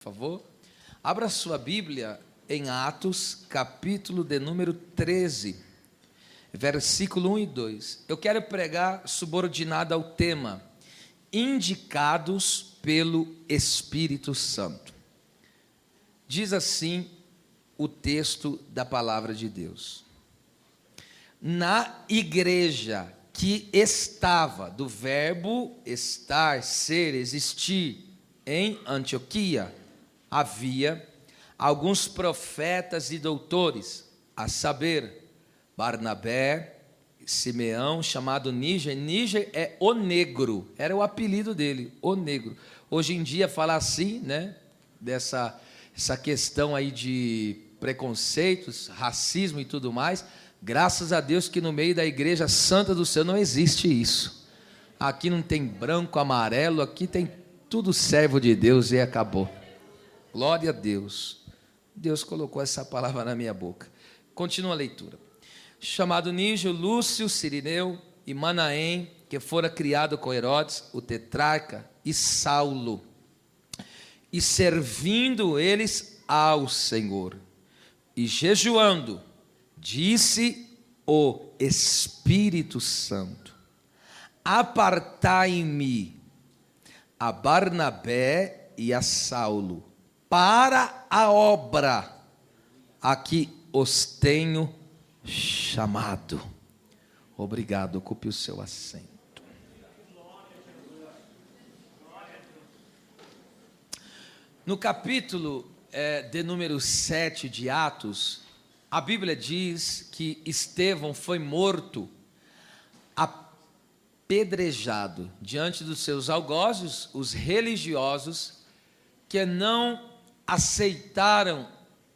Por favor, abra sua Bíblia em Atos, capítulo de número 13, versículo 1 e 2. Eu quero pregar subordinado ao tema, indicados pelo Espírito Santo. Diz assim o texto da palavra de Deus. Na igreja que estava, do verbo estar, ser, existir, em Antioquia, havia alguns profetas e doutores, a saber, Barnabé, Simeão, chamado Níger. Níger é o negro, era o apelido dele, o negro. Hoje em dia fala assim, né, essa questão aí de preconceitos, racismo e tudo mais. Graças a Deus que no meio da igreja santa do Senhor não existe isso. Aqui não tem branco, amarelo, aqui tem tudo servo de Deus e acabou. Glória a Deus. Deus colocou essa palavra na minha boca. Continua a leitura. Chamado Nígio, Lúcio, Cirineu e Manaém, que fora criado com Herodes, o tetrarca, e Saulo, e servindo eles ao Senhor, e jejuando, disse o Espírito Santo: apartai-me a Barnabé e a Saulo para a obra a que os tenho chamado. Obrigado, ocupe o seu assento. No capítulo de número 7 de Atos, a Bíblia diz que Estevão foi morto, apedrejado diante dos seus algozes, os religiosos que não aceitaram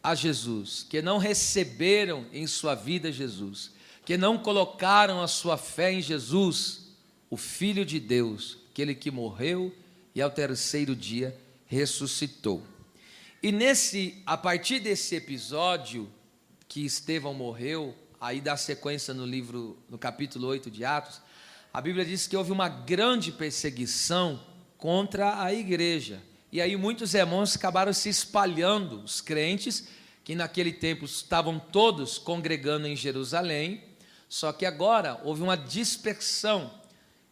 a Jesus, que não receberam em sua vida Jesus, que não colocaram a sua fé em Jesus, o Filho de Deus, aquele que morreu e ao terceiro dia ressuscitou. E a partir desse episódio que Estevão morreu, aí dá sequência no capítulo 8 de Atos, a Bíblia diz que houve uma grande perseguição contra a igreja. E aí muitos irmãos acabaram se espalhando, os crentes, que naquele tempo estavam todos congregando em Jerusalém, só que agora houve uma dispersão,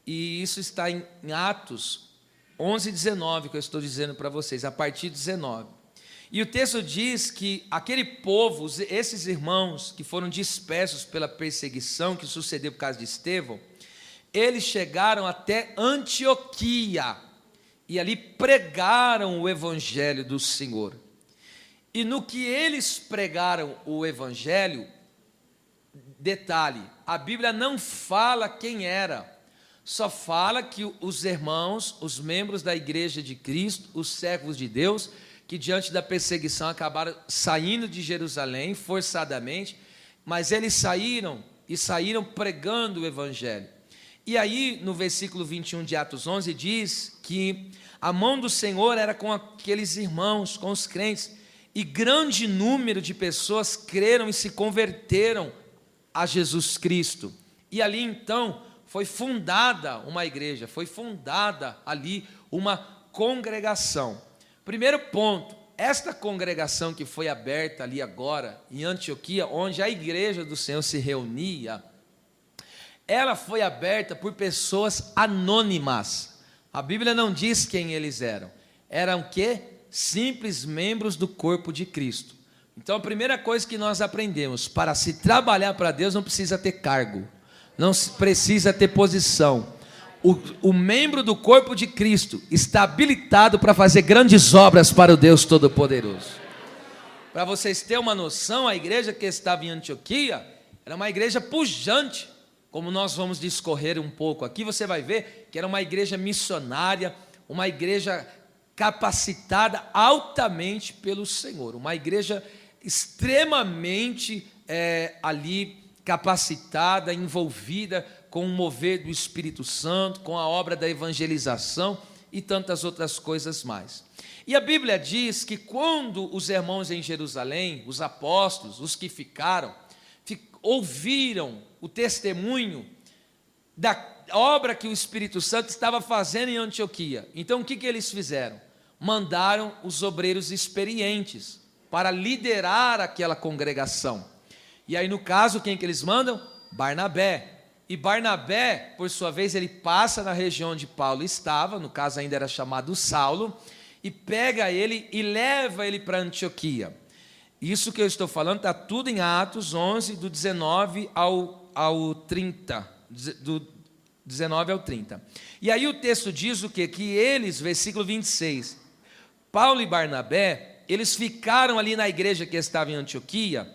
e isso está em Atos 11, 19, que eu estou dizendo para vocês, a partir de 19. E o texto diz que aquele povo, esses irmãos que foram dispersos pela perseguição que sucedeu por causa de Estevão, eles chegaram até Antioquia, e ali pregaram o evangelho do Senhor. E no que eles pregaram o evangelho, detalhe, a Bíblia não fala quem era, só fala que os irmãos, os membros da igreja de Cristo, os servos de Deus, que diante da perseguição acabaram saindo de Jerusalém forçadamente, mas eles saíram pregando o evangelho. E aí, no versículo 21 de Atos 11, diz que a mão do Senhor era com aqueles irmãos, com os crentes, e grande número de pessoas creram e se converteram a Jesus Cristo. E ali, então, foi fundada uma igreja, foi fundada ali uma congregação. Primeiro ponto, esta congregação que foi aberta ali agora, em Antioquia, onde a igreja do Senhor se reunia, ela foi aberta por pessoas anônimas. A Bíblia não diz quem eles eram. Eram o quê? Simples membros do corpo de Cristo. Então a primeira coisa que nós aprendemos, para se trabalhar para Deus não precisa ter cargo, não precisa ter posição. O membro do corpo de Cristo está habilitado para fazer grandes obras para o Deus Todo-Poderoso. Para vocês terem uma noção, a igreja que estava em Antioquia era uma igreja pujante. Como nós vamos discorrer um pouco aqui, você vai ver que era uma igreja missionária, uma igreja capacitada altamente pelo Senhor, uma igreja extremamente ali capacitada, envolvida com o mover do Espírito Santo, com a obra da evangelização e tantas outras coisas mais. E a Bíblia diz que quando os irmãos em Jerusalém, os apóstolos, os que ficaram, ouviram o testemunho da obra que o Espírito Santo estava fazendo em Antioquia. Então o que eles fizeram? mandaram os obreiros experientes para liderar aquela congregação. E aí, no caso, quem que eles mandam? Barnabé. E Barnabé, por sua vez, ele passa na região onde Paulo estava, no caso ainda era chamado Saulo, e pega ele e leva ele para Antioquia. Isso que eu estou falando está tudo em Atos 11, do 19 ao 30, do 19 ao 30. E aí o texto diz o quê? Que eles, versículo 26, Paulo e Barnabé, eles ficaram ali na igreja que estava em Antioquia,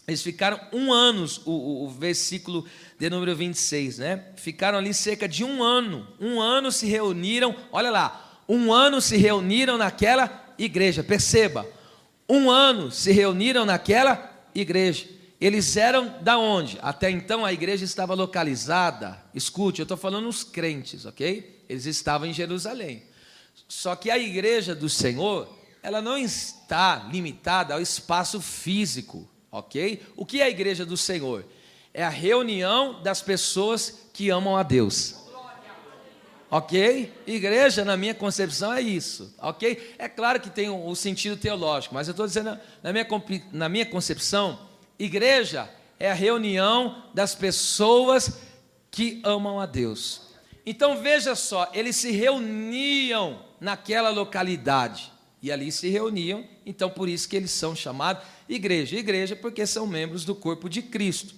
eles ficaram um ano, o versículo de número 26, né? Ficaram ali cerca de um ano se reuniram, olha lá, um ano se reuniram naquela igreja, perceba, um ano se reuniram naquela igreja. Eles eram da onde? Até então a igreja estava localizada, escute, eu estou falando os crentes, ok? Eles estavam em Jerusalém. Só que a igreja do Senhor, ela não está limitada ao espaço físico, ok? O que é a igreja do Senhor? É a reunião das pessoas que amam a Deus. Ok? Igreja, na minha concepção, é isso. Ok? É claro que tem o sentido teológico, mas eu estou dizendo, na minha concepção, igreja é a reunião das pessoas que amam a Deus. Então veja só, eles se reuniam naquela localidade, e ali se reuniam, então por isso que eles são chamados igreja, porque são membros do corpo de Cristo.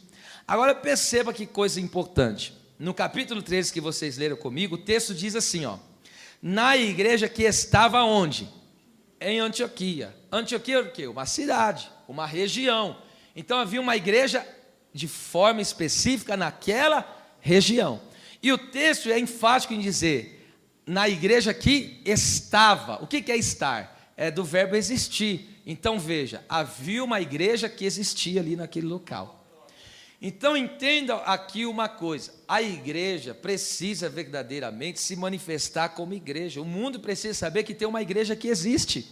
Agora perceba que coisa importante, no capítulo 13 que vocês leram comigo, o texto diz assim, ó, na igreja que estava onde? Em Antioquia. Antioquia é o quê? Uma cidade, uma região. Então havia uma igreja de forma específica naquela região. E o texto é enfático em dizer, na igreja que estava. O que é estar? É do verbo existir. Então veja, havia uma igreja que existia ali naquele local. Então entenda aqui uma coisa, a igreja precisa verdadeiramente se manifestar como igreja. O mundo precisa saber que tem uma igreja que existe.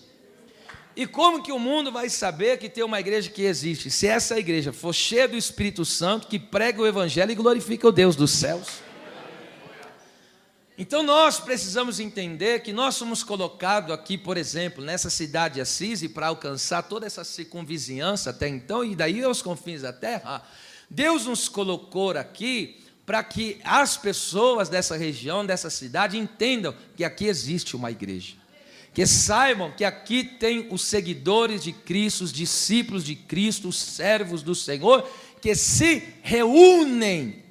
E como que o mundo vai saber que tem uma igreja que existe? Se essa igreja for cheia do Espírito Santo, que prega o Evangelho e glorifica o Deus dos céus. Então nós precisamos entender que nós somos colocados aqui, por exemplo, nessa cidade de Assis, e para alcançar toda essa circunvizinhança até então, e daí aos confins da terra, Deus nos colocou aqui para que as pessoas dessa região, dessa cidade, entendam que aqui existe uma igreja. Que saibam que aqui tem os seguidores de Cristo, os discípulos de Cristo, os servos do Senhor, que se reúnem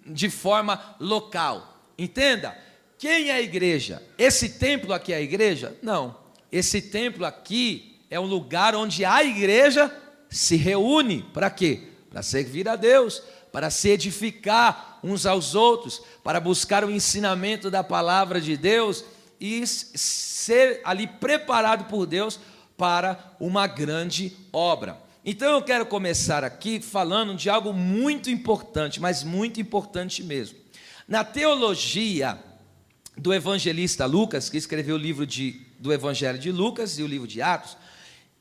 de forma local. Entenda, quem é a igreja? Esse templo aqui é a igreja? Não, esse templo aqui é um lugar onde a igreja se reúne, para quê? Para servir a Deus, para se edificar uns aos outros, para buscar o ensinamento da palavra de Deus, e ser ali preparado por Deus para uma grande obra. Então eu quero começar aqui falando de algo muito importante, mas muito importante mesmo. Na teologia do evangelista Lucas, que escreveu o livro do Evangelho de Lucas e o livro de Atos,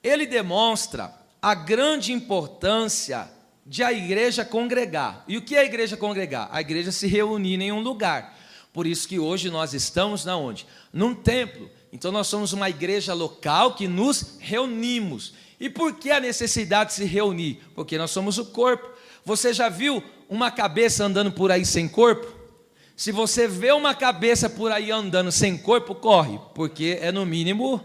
ele demonstra a grande importância de a igreja congregar. E o que é a igreja congregar? A igreja se reunir em um lugar. Por isso que hoje nós estamos na onde? Num templo. Então nós somos uma igreja local que nos reunimos. E por que a necessidade de se reunir? Porque nós somos o corpo. Você já viu uma cabeça andando por aí sem corpo? Se você vê uma cabeça por aí andando sem corpo, corre, porque é no mínimo...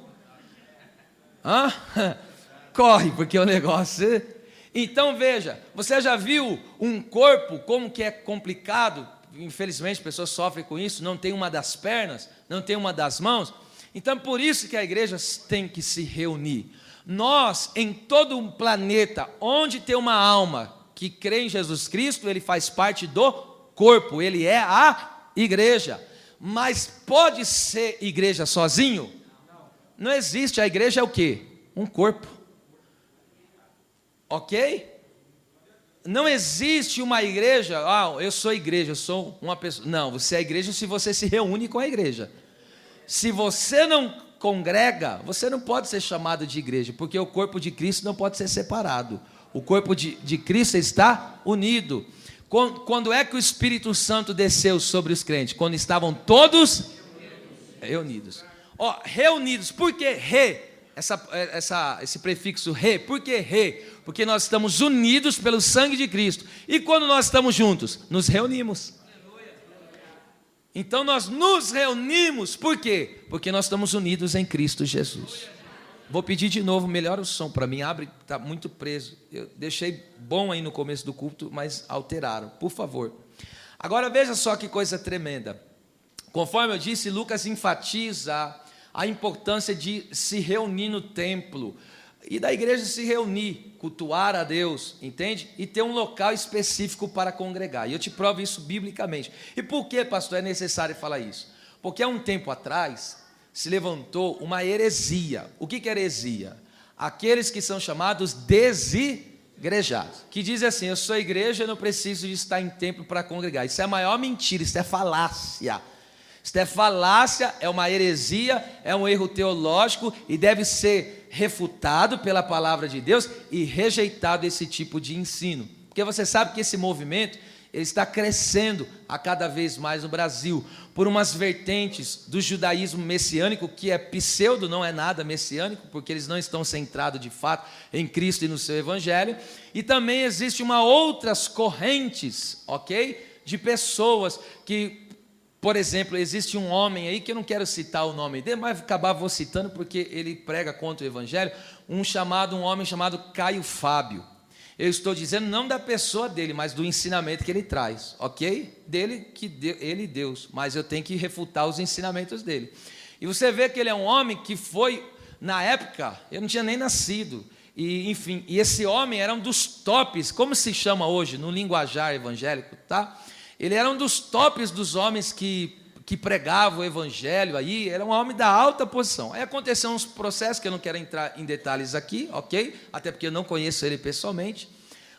Corre, porque o negócio... Então veja, você já viu um corpo, como que é complicado? Infelizmente, pessoas sofrem com isso, não tem uma das pernas, não tem uma das mãos. Então, por isso que a igreja tem que se reunir. Nós, em todo um planeta, onde tem uma alma que crê em Jesus Cristo, ele faz parte do corpo, ele é a igreja. Mas pode ser igreja sozinho? Não existe, a igreja é o quê? Um corpo. Ok? Não existe uma igreja, eu sou igreja, eu sou uma pessoa. Não, você é igreja se você se reúne com a igreja. Se você não congrega, você não pode ser chamado de igreja, porque o corpo de Cristo não pode ser separado. O corpo de Cristo está unido. Quando é que o Espírito Santo desceu sobre os crentes? Quando estavam todos reunidos. Ó, reunidos. Por que re? Esse prefixo re. Por que re? Porque nós estamos unidos pelo sangue de Cristo. E quando nós estamos juntos? Nos reunimos. Então nós nos reunimos. Por quê? Porque nós estamos unidos em Cristo Jesus. Vou pedir de novo, melhora o som para mim. Abre, está muito preso. Eu deixei bom aí no começo do culto, mas alteraram. Por favor. Agora veja só que coisa tremenda. Conforme eu disse, Lucas enfatiza a importância de se reunir no templo. E da igreja se reunir, cultuar a Deus, entende? E ter um local específico para congregar. E eu te provo isso biblicamente. E por que, pastor, é necessário falar isso? Porque há um tempo atrás se levantou uma heresia. O que é heresia? Aqueles que são chamados desigrejados. Que dizem assim, eu sou igreja, eu não preciso de estar em templo para congregar. Isso é a maior mentira, isso é falácia. Isso é falácia, é uma heresia, é um erro teológico e deve ser refutado pela palavra de Deus e rejeitado esse tipo de ensino. Porque você sabe que esse movimento ele está crescendo a cada vez mais no Brasil, por umas vertentes do judaísmo messiânico, que é pseudo, não é nada messiânico, porque eles não estão centrados de fato em Cristo e no seu evangelho, e também existe outras correntes, ok? De pessoas que, por exemplo, existe um homem aí, que eu não quero citar o nome dele, mas vou citando porque ele prega contra o evangelho, um homem chamado Caio Fábio. Eu estou dizendo não da pessoa dele, mas do ensinamento que ele traz, ok? Ele e Deus, mas eu tenho que refutar os ensinamentos dele. E você vê que ele é um homem que foi, na época, eu não tinha nem nascido, e enfim, e esse homem era um dos tops, como se chama hoje, no linguajar evangélico, tá? Ele era um dos tops dos homens que pregavam o evangelho aí, era um homem da alta posição. Aí aconteceu uns processos que eu não quero entrar em detalhes aqui, ok? Até porque eu não conheço ele pessoalmente,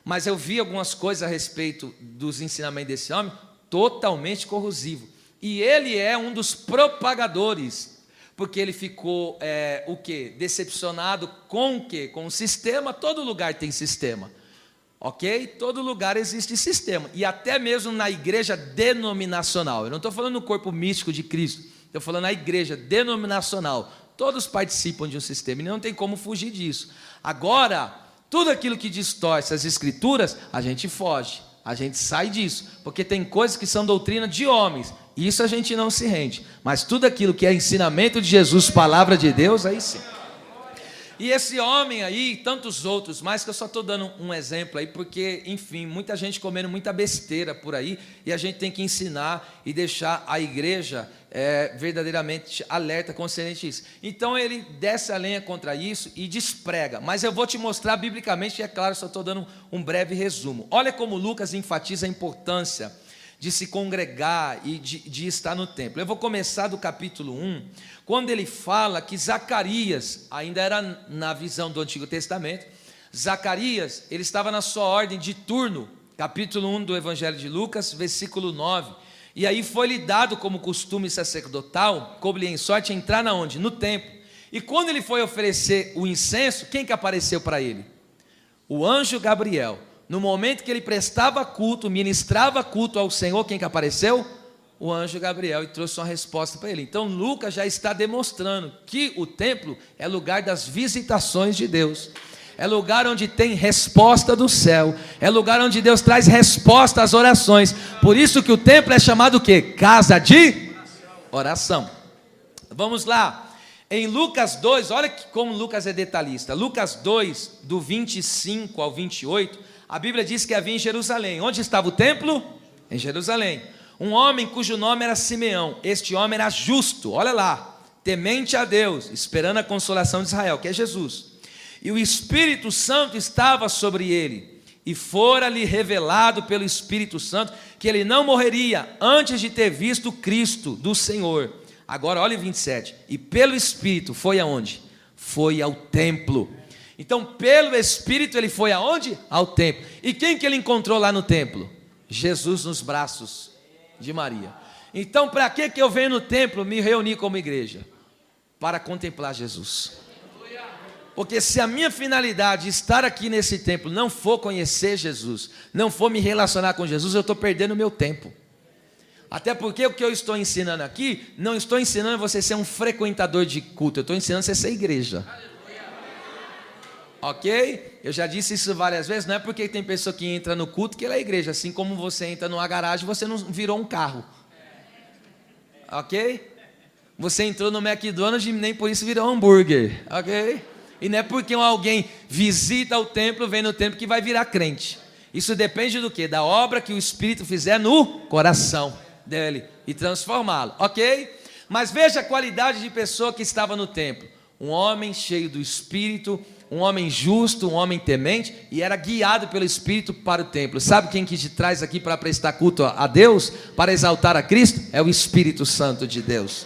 mas eu vi algumas coisas a respeito dos ensinamentos desse homem, totalmente corrosivo. E ele é um dos propagadores, porque ele ficou, decepcionado com o quê? Com o sistema. Todo lugar tem sistema. Ok? Todo lugar existe sistema, e até mesmo na igreja denominacional. Eu não estou falando no corpo místico de Cristo, estou falando na igreja denominacional. Todos participam de um sistema e não tem como fugir disso. Agora, tudo aquilo que distorce as escrituras, a gente foge, a gente sai disso, porque tem coisas que são doutrina de homens, e isso a gente não se rende. Mas tudo aquilo que é ensinamento de Jesus, palavra de Deus, aí sim. E esse homem aí, e tantos outros mais, que eu só estou dando um exemplo aí, porque, enfim, muita gente comendo muita besteira por aí, e a gente tem que ensinar e deixar a igreja verdadeiramente alerta concernente a isso. Então ele desce a lenha contra isso e desprega, mas eu vou te mostrar biblicamente, e é claro, só estou dando um breve resumo. Olha como Lucas enfatiza a importância de se congregar e de estar no templo. Eu vou começar do capítulo 1, quando ele fala que Zacarias, ainda era na visão do Antigo Testamento, Zacarias, ele estava na sua ordem de turno, capítulo 1 do Evangelho de Lucas, versículo 9, e aí foi-lhe dado como costume sacerdotal, coube-lhe em sorte entrar na onde? No templo. E quando ele foi oferecer o incenso, quem que apareceu para ele? O anjo Gabriel. No momento que ele prestava culto, ministrava culto ao Senhor, quem que apareceu? O anjo Gabriel, e trouxe uma resposta para ele. Então Lucas já está demonstrando que o templo é lugar das visitações de Deus, é lugar onde tem resposta do céu, é lugar onde Deus traz resposta às orações. Por isso que o templo é chamado o quê? Casa de oração. Vamos lá. Em Lucas 2, olha como Lucas é detalhista. Lucas 2, do 25 ao 28, a Bíblia diz que havia em Jerusalém. Onde estava o templo? Em Jerusalém. Um homem cujo nome era Simeão. Este homem era justo, olha lá, temente a Deus, esperando a consolação de Israel, que é Jesus. E o Espírito Santo estava sobre ele, e fora-lhe revelado pelo Espírito Santo que ele não morreria antes de ter visto Cristo do Senhor. Agora olha 27, e pelo Espírito foi aonde? Foi ao templo. Então pelo Espírito ele foi aonde? Ao templo. E quem que ele encontrou lá no templo? Jesus nos braços de Maria. Então para que eu venho no templo me reunir como igreja? Para contemplar Jesus. Porque se a minha finalidade de estar aqui nesse templo não for conhecer Jesus, não for me relacionar com Jesus, eu estou perdendo o meu tempo. Até porque o que eu estou ensinando aqui, não estou ensinando você a ser um frequentador de culto, eu estou ensinando você a ser igreja. Ok? Eu já disse isso várias vezes, não é porque tem pessoa que entra no culto que ela é igreja, assim como você entra numa garagem, você não virou um carro. Ok? Você entrou no McDonald's e nem por isso virou hambúrguer. Ok? E não é porque alguém visita o templo, vem no templo, que vai virar crente. Isso depende do quê? Da obra que o Espírito fizer no coração dele e transformá-lo, ok? Mas veja a qualidade de pessoa que estava no templo. Um homem cheio do Espírito, um homem justo, um homem temente, e era guiado pelo Espírito para o templo. Sabe quem que te traz aqui para prestar culto a Deus, para exaltar a Cristo? É o Espírito Santo de Deus.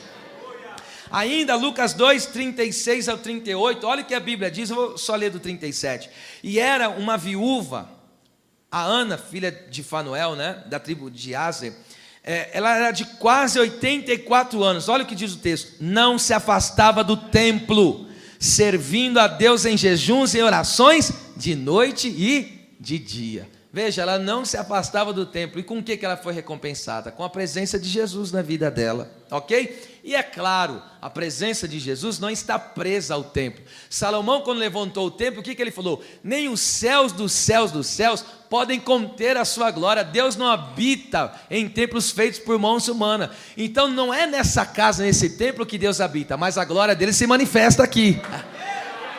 Ainda Lucas 2, 36 ao 38, olha o que a Bíblia diz, eu vou só ler do 37. E era uma viúva, a Ana, filha de Fanuel, né, da tribo de Aser, ela era de quase 84 anos, olha o que diz o texto: não se afastava do templo, servindo a Deus em jejuns e orações, de noite e de dia. Veja, ela não se afastava do templo. E com o que ela foi recompensada? Com a presença de Jesus na vida dela, ok? E é claro, a presença de Jesus não está presa ao templo. Salomão, quando levantou o templo, o que ele falou? Nem os céus dos céus podem conter a sua glória. Deus não habita em templos feitos por mãos humanas. Então não é nessa casa, nesse templo que Deus habita, mas a glória dele se manifesta aqui.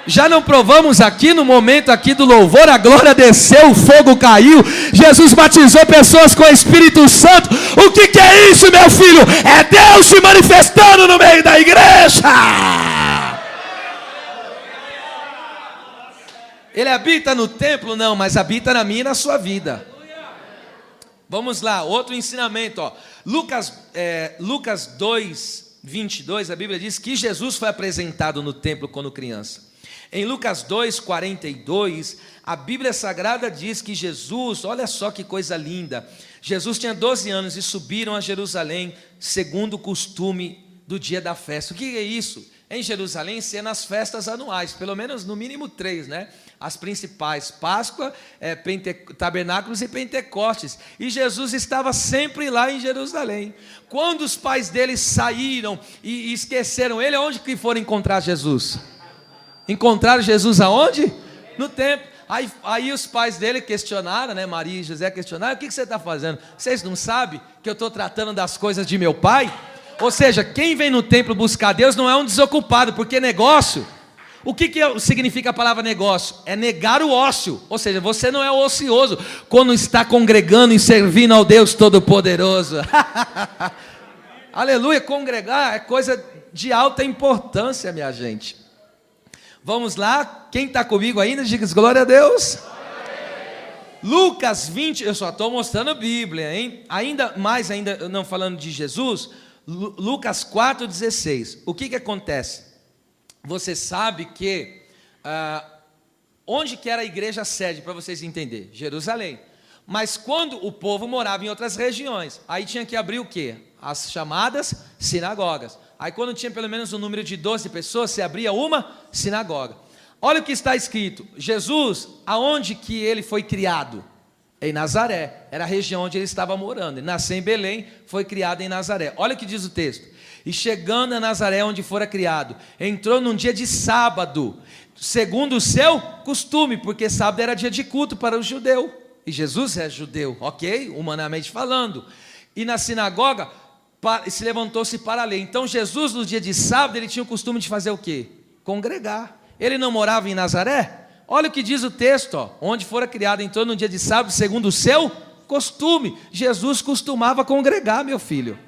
Já não provamos aqui no momento aqui do louvor, a glória desceu, o fogo caiu, Jesus batizou pessoas com o Espírito Santo. O que é isso, meu filho? É Deus se manifestando no meio da igreja. Ele habita no templo? Não, mas habita na minha e na sua vida. Vamos lá, outro ensinamento, ó. Lucas 2, 22, a Bíblia diz que Jesus foi apresentado no templo quando criança. Em Lucas 2, 42, a Bíblia Sagrada diz que Jesus, olha só que coisa linda, Jesus tinha 12 anos e subiram a Jerusalém, segundo o costume do dia da festa. O que é isso? Em Jerusalém, ser nas festas anuais, pelo menos no mínimo 3, né? As principais, Páscoa, Tabernáculos e Pentecostes. E Jesus estava sempre lá em Jerusalém. Quando os pais dele saíram e esqueceram ele, onde que foram encontrar Jesus? Encontraram Jesus aonde? No templo. Aí os pais dele questionaram, né? Maria e José questionaram: o que você está fazendo? Vocês não sabem que eu estou tratando das coisas de meu pai? Ou seja, quem vem no templo buscar Deus não é um desocupado, porque negócio, o que significa a palavra negócio? É negar o ócio, ou seja, você não é ocioso quando está congregando e servindo ao Deus Todo-Poderoso. Aleluia, congregar é coisa de alta importância, minha gente. Vamos lá, quem está comigo ainda, diga glória a Deus. Lucas 20, eu só estou mostrando a Bíblia, hein? Ainda não falando de Jesus, Lucas 4,16, o que acontece? Você sabe que, onde que era a igreja sede, para vocês entenderem? Jerusalém. Mas quando o povo morava em outras regiões, aí tinha que abrir o quê? As chamadas sinagogas. Aí quando tinha pelo menos um número de 12 pessoas, se abria uma sinagoga. Olha o que está escrito. Jesus, aonde que ele foi criado? Em Nazaré, era a região onde ele estava morando. Ele nasceu em Belém, foi criado em Nazaré. Olha o que diz o texto. E chegando a Nazaré, onde fora criado, entrou num dia de sábado, segundo o seu costume, porque sábado era dia de culto para o judeu. E Jesus é judeu, ok? Humanamente falando. E na sinagoga, se levantou-se para ler. Então Jesus, no dia de sábado, ele tinha o costume de fazer o quê? Congregar. Ele não morava em Nazaré? Olha o que diz o texto, ó, onde fora criado, entrou no dia de sábado, segundo o seu costume. Jesus costumava congregar, meu filho.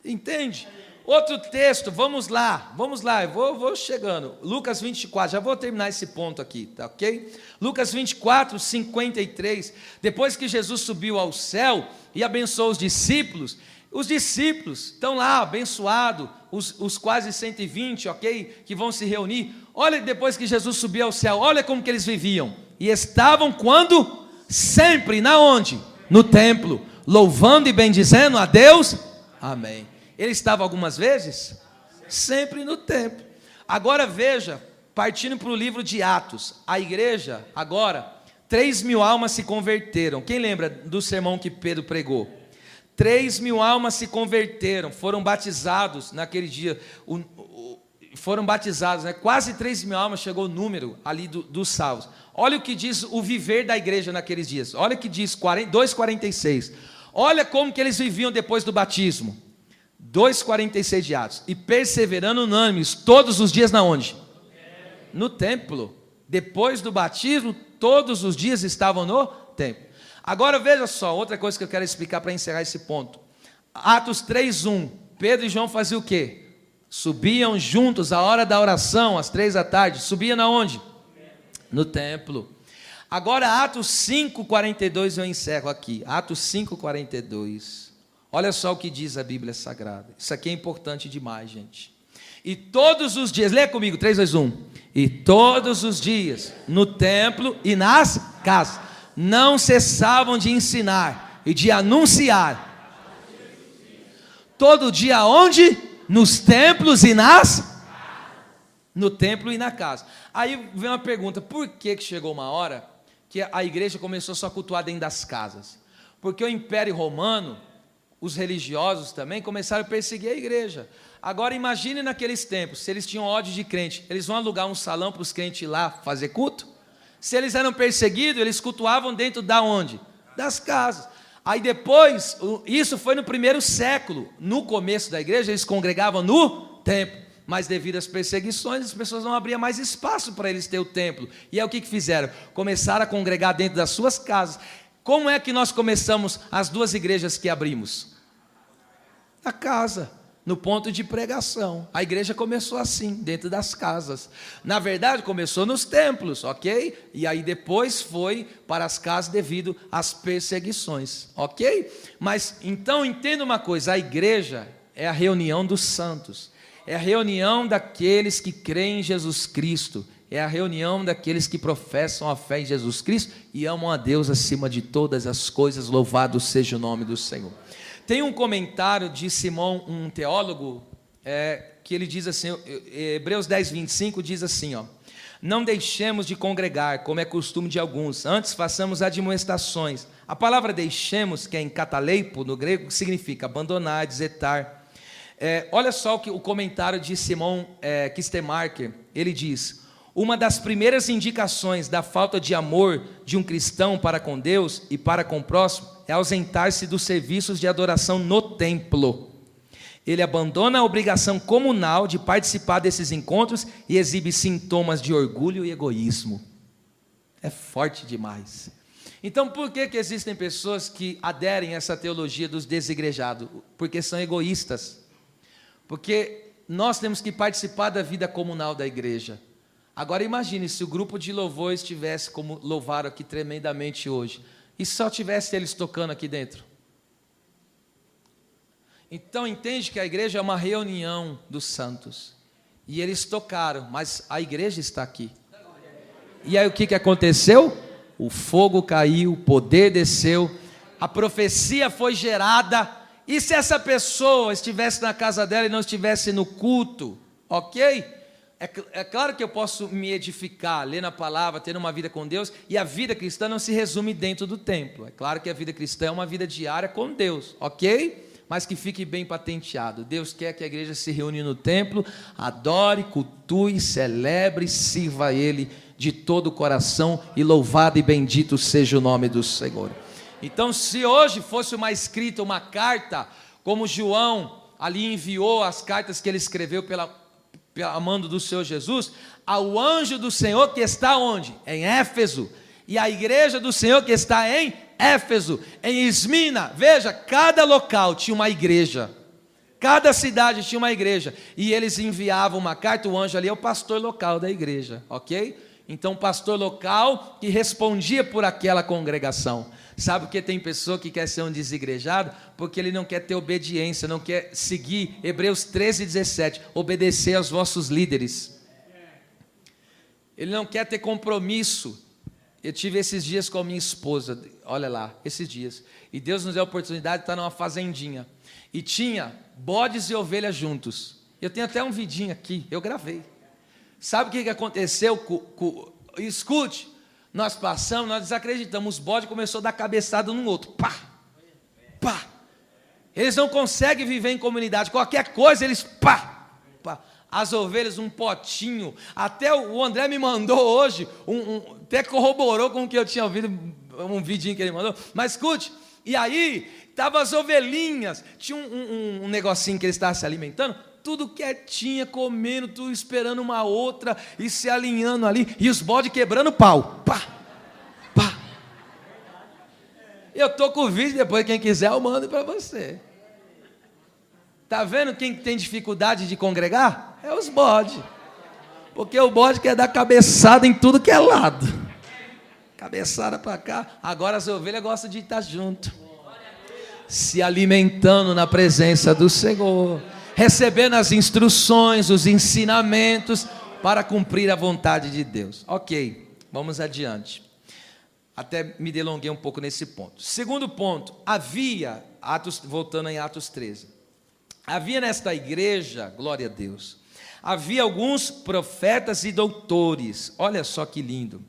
Entende? Outro texto, vamos lá, eu vou chegando. Lucas 24, já vou terminar esse ponto aqui, tá ok? Lucas 24, 53, depois que Jesus subiu ao céu e abençoou os discípulos estão lá abençoados, os quase 120, ok? Que vão se reunir. Olha, depois que Jesus subiu ao céu, olha como que eles viviam. E estavam quando? Sempre, na onde? No templo, louvando e bendizendo a Deus. Amém. Ele estava algumas vezes? Sempre no templo. Agora veja, partindo para o livro de Atos, a igreja, agora, 3.000 almas se converteram. Quem lembra do sermão que Pedro pregou? 3.000 almas se converteram, foram batizados naquele dia, foram batizados, né? Quase 3.000 almas chegou o número ali dos salvos. Olha o que diz o viver da igreja naqueles dias, olha o que diz 2,46, olha como que eles viviam depois do batismo, 2,46 de Atos, e perseverando unânimes todos os dias na onde? No templo. Depois do batismo, todos os dias estavam no templo. Agora veja só, outra coisa que eu quero explicar para encerrar esse ponto. Atos 3:1, Pedro e João faziam o quê? Subiam juntos à hora da oração, às 3 da tarde. Subiam na onde? No templo. Agora Atos 5:42, eu encerro aqui. Atos 5:42. Olha só o que diz a Bíblia Sagrada. Isso aqui é importante demais, gente. E todos os dias, leia comigo, 3, 2, 1. E todos os dias, no templo e nas casas, não cessavam de ensinar e de anunciar. Todo dia onde? Nos templos e no templo e na casa. Aí vem uma pergunta, por que chegou uma hora que a igreja começou só a cultuar dentro das casas? Porque o Império Romano, os religiosos também começaram a perseguir a igreja. Agora imagine naqueles tempos, se eles tinham ódio de crente, eles vão alugar um salão para os crentes ir lá fazer culto? Se eles eram perseguidos, eles cultuavam dentro da onde? Das casas. Aí depois, isso foi no primeiro século, no começo da igreja, eles congregavam no templo, mas devido às perseguições, as pessoas não abriam mais espaço para eles ter o templo. E é o que fizeram? Começaram a congregar dentro das suas casas. Como é que nós começamos as 2 igrejas que abrimos? Na casa, no ponto de pregação. A igreja começou assim, dentro das casas. Na verdade, começou nos templos, ok? E aí depois foi para as casas devido às perseguições, ok? Mas então entenda uma coisa, a igreja é a reunião dos santos, é a reunião daqueles que creem em Jesus Cristo, é a reunião daqueles que professam a fé em Jesus Cristo e amam a Deus acima de todas as coisas, louvado seja o nome do Senhor. Tem um comentário de Simão, um teólogo, que ele diz assim, Hebreus 10:25 diz assim, ó: não deixemos de congregar, como é costume de alguns, antes façamos admoestações. A palavra deixemos, que é em cataleipo, no grego, significa abandonar, desertar. Olha só o comentário de Simão Kistemaker, ele diz: uma das primeiras indicações da falta de amor de um cristão para com Deus e para com o próximo é ausentar-se dos serviços de adoração no templo. Ele abandona a obrigação comunal de participar desses encontros e exibe sintomas de orgulho e egoísmo. É forte demais. Então, por que existem pessoas que aderem a essa teologia dos desigrejados? Porque são egoístas. Porque nós temos que participar da vida comunal da igreja. Agora imagine se o grupo de louvor estivesse como louvaram aqui tremendamente hoje, e só tivesse eles tocando aqui dentro. Então entende que a igreja é uma reunião dos santos, e eles tocaram, mas a igreja está aqui. E aí o que aconteceu? O fogo caiu, o poder desceu, a profecia foi gerada. E se essa pessoa estivesse na casa dela e não estivesse no culto, ok? É claro que eu posso me edificar, ler na palavra, ter uma vida com Deus, e a vida cristã não se resume dentro do templo. É claro que a vida cristã é uma vida diária com Deus, ok? Mas que fique bem patenteado. Deus quer que a igreja se reúne no templo, adore, cultue, celebre, sirva a Ele de todo o coração, e louvado e bendito seja o nome do Senhor. Então, se hoje fosse uma escrita, uma carta, como João ali enviou as cartas que ele escreveu pela mando do Senhor Jesus, ao anjo do Senhor que está onde? Em Éfeso, e a igreja do Senhor que está em Éfeso, em Esmina. Veja, cada local tinha uma igreja, cada cidade tinha uma igreja, e eles enviavam uma carta. O anjo ali é o pastor local da igreja, ok? Então o pastor local que respondia por aquela congregação. Sabe por que tem pessoa que quer ser um desigrejado? Porque ele não quer ter obediência, não quer seguir Hebreus 13:17, obedecer aos vossos líderes. Ele não quer ter compromisso. Eu tive esses dias com a minha esposa, olha lá, esses dias, e Deus nos deu a oportunidade de estar numa fazendinha, e tinha bodes e ovelhas juntos. Eu tenho até um vidinho aqui, eu gravei. Sabe o que aconteceu? Escute. Nós passamos, nós desacreditamos, os bodes começaram a dar cabeçada um no outro, pá, pá. Eles não conseguem viver em comunidade. Qualquer coisa, eles pá, pá. As ovelhas, um potinho. Até o André me mandou hoje, até corroborou com o que eu tinha ouvido, um vidinho que ele mandou. Mas escute, e aí, estavam as ovelhinhas. Tinha um negocinho que eles estavam se alimentando, tudo quietinha, comendo, tudo esperando uma outra, e se alinhando ali, e os bodes quebrando pau. Pá, pá. Eu estou com o vídeo, depois quem quiser eu mando para você. Está vendo quem tem dificuldade de congregar? É os bodes. Porque o bode quer dar cabeçada em tudo que é lado. Cabeçada para cá. Agora as ovelhas gostam de estar junto. Se alimentando na presença do Senhor. Recebendo as instruções, os ensinamentos para cumprir a vontade de Deus. Ok, vamos adiante. Até me delonguei um pouco nesse ponto. Segundo ponto, havia, voltando em Atos 13, havia nesta igreja, glória a Deus, havia alguns profetas e doutores. Olha só que lindo.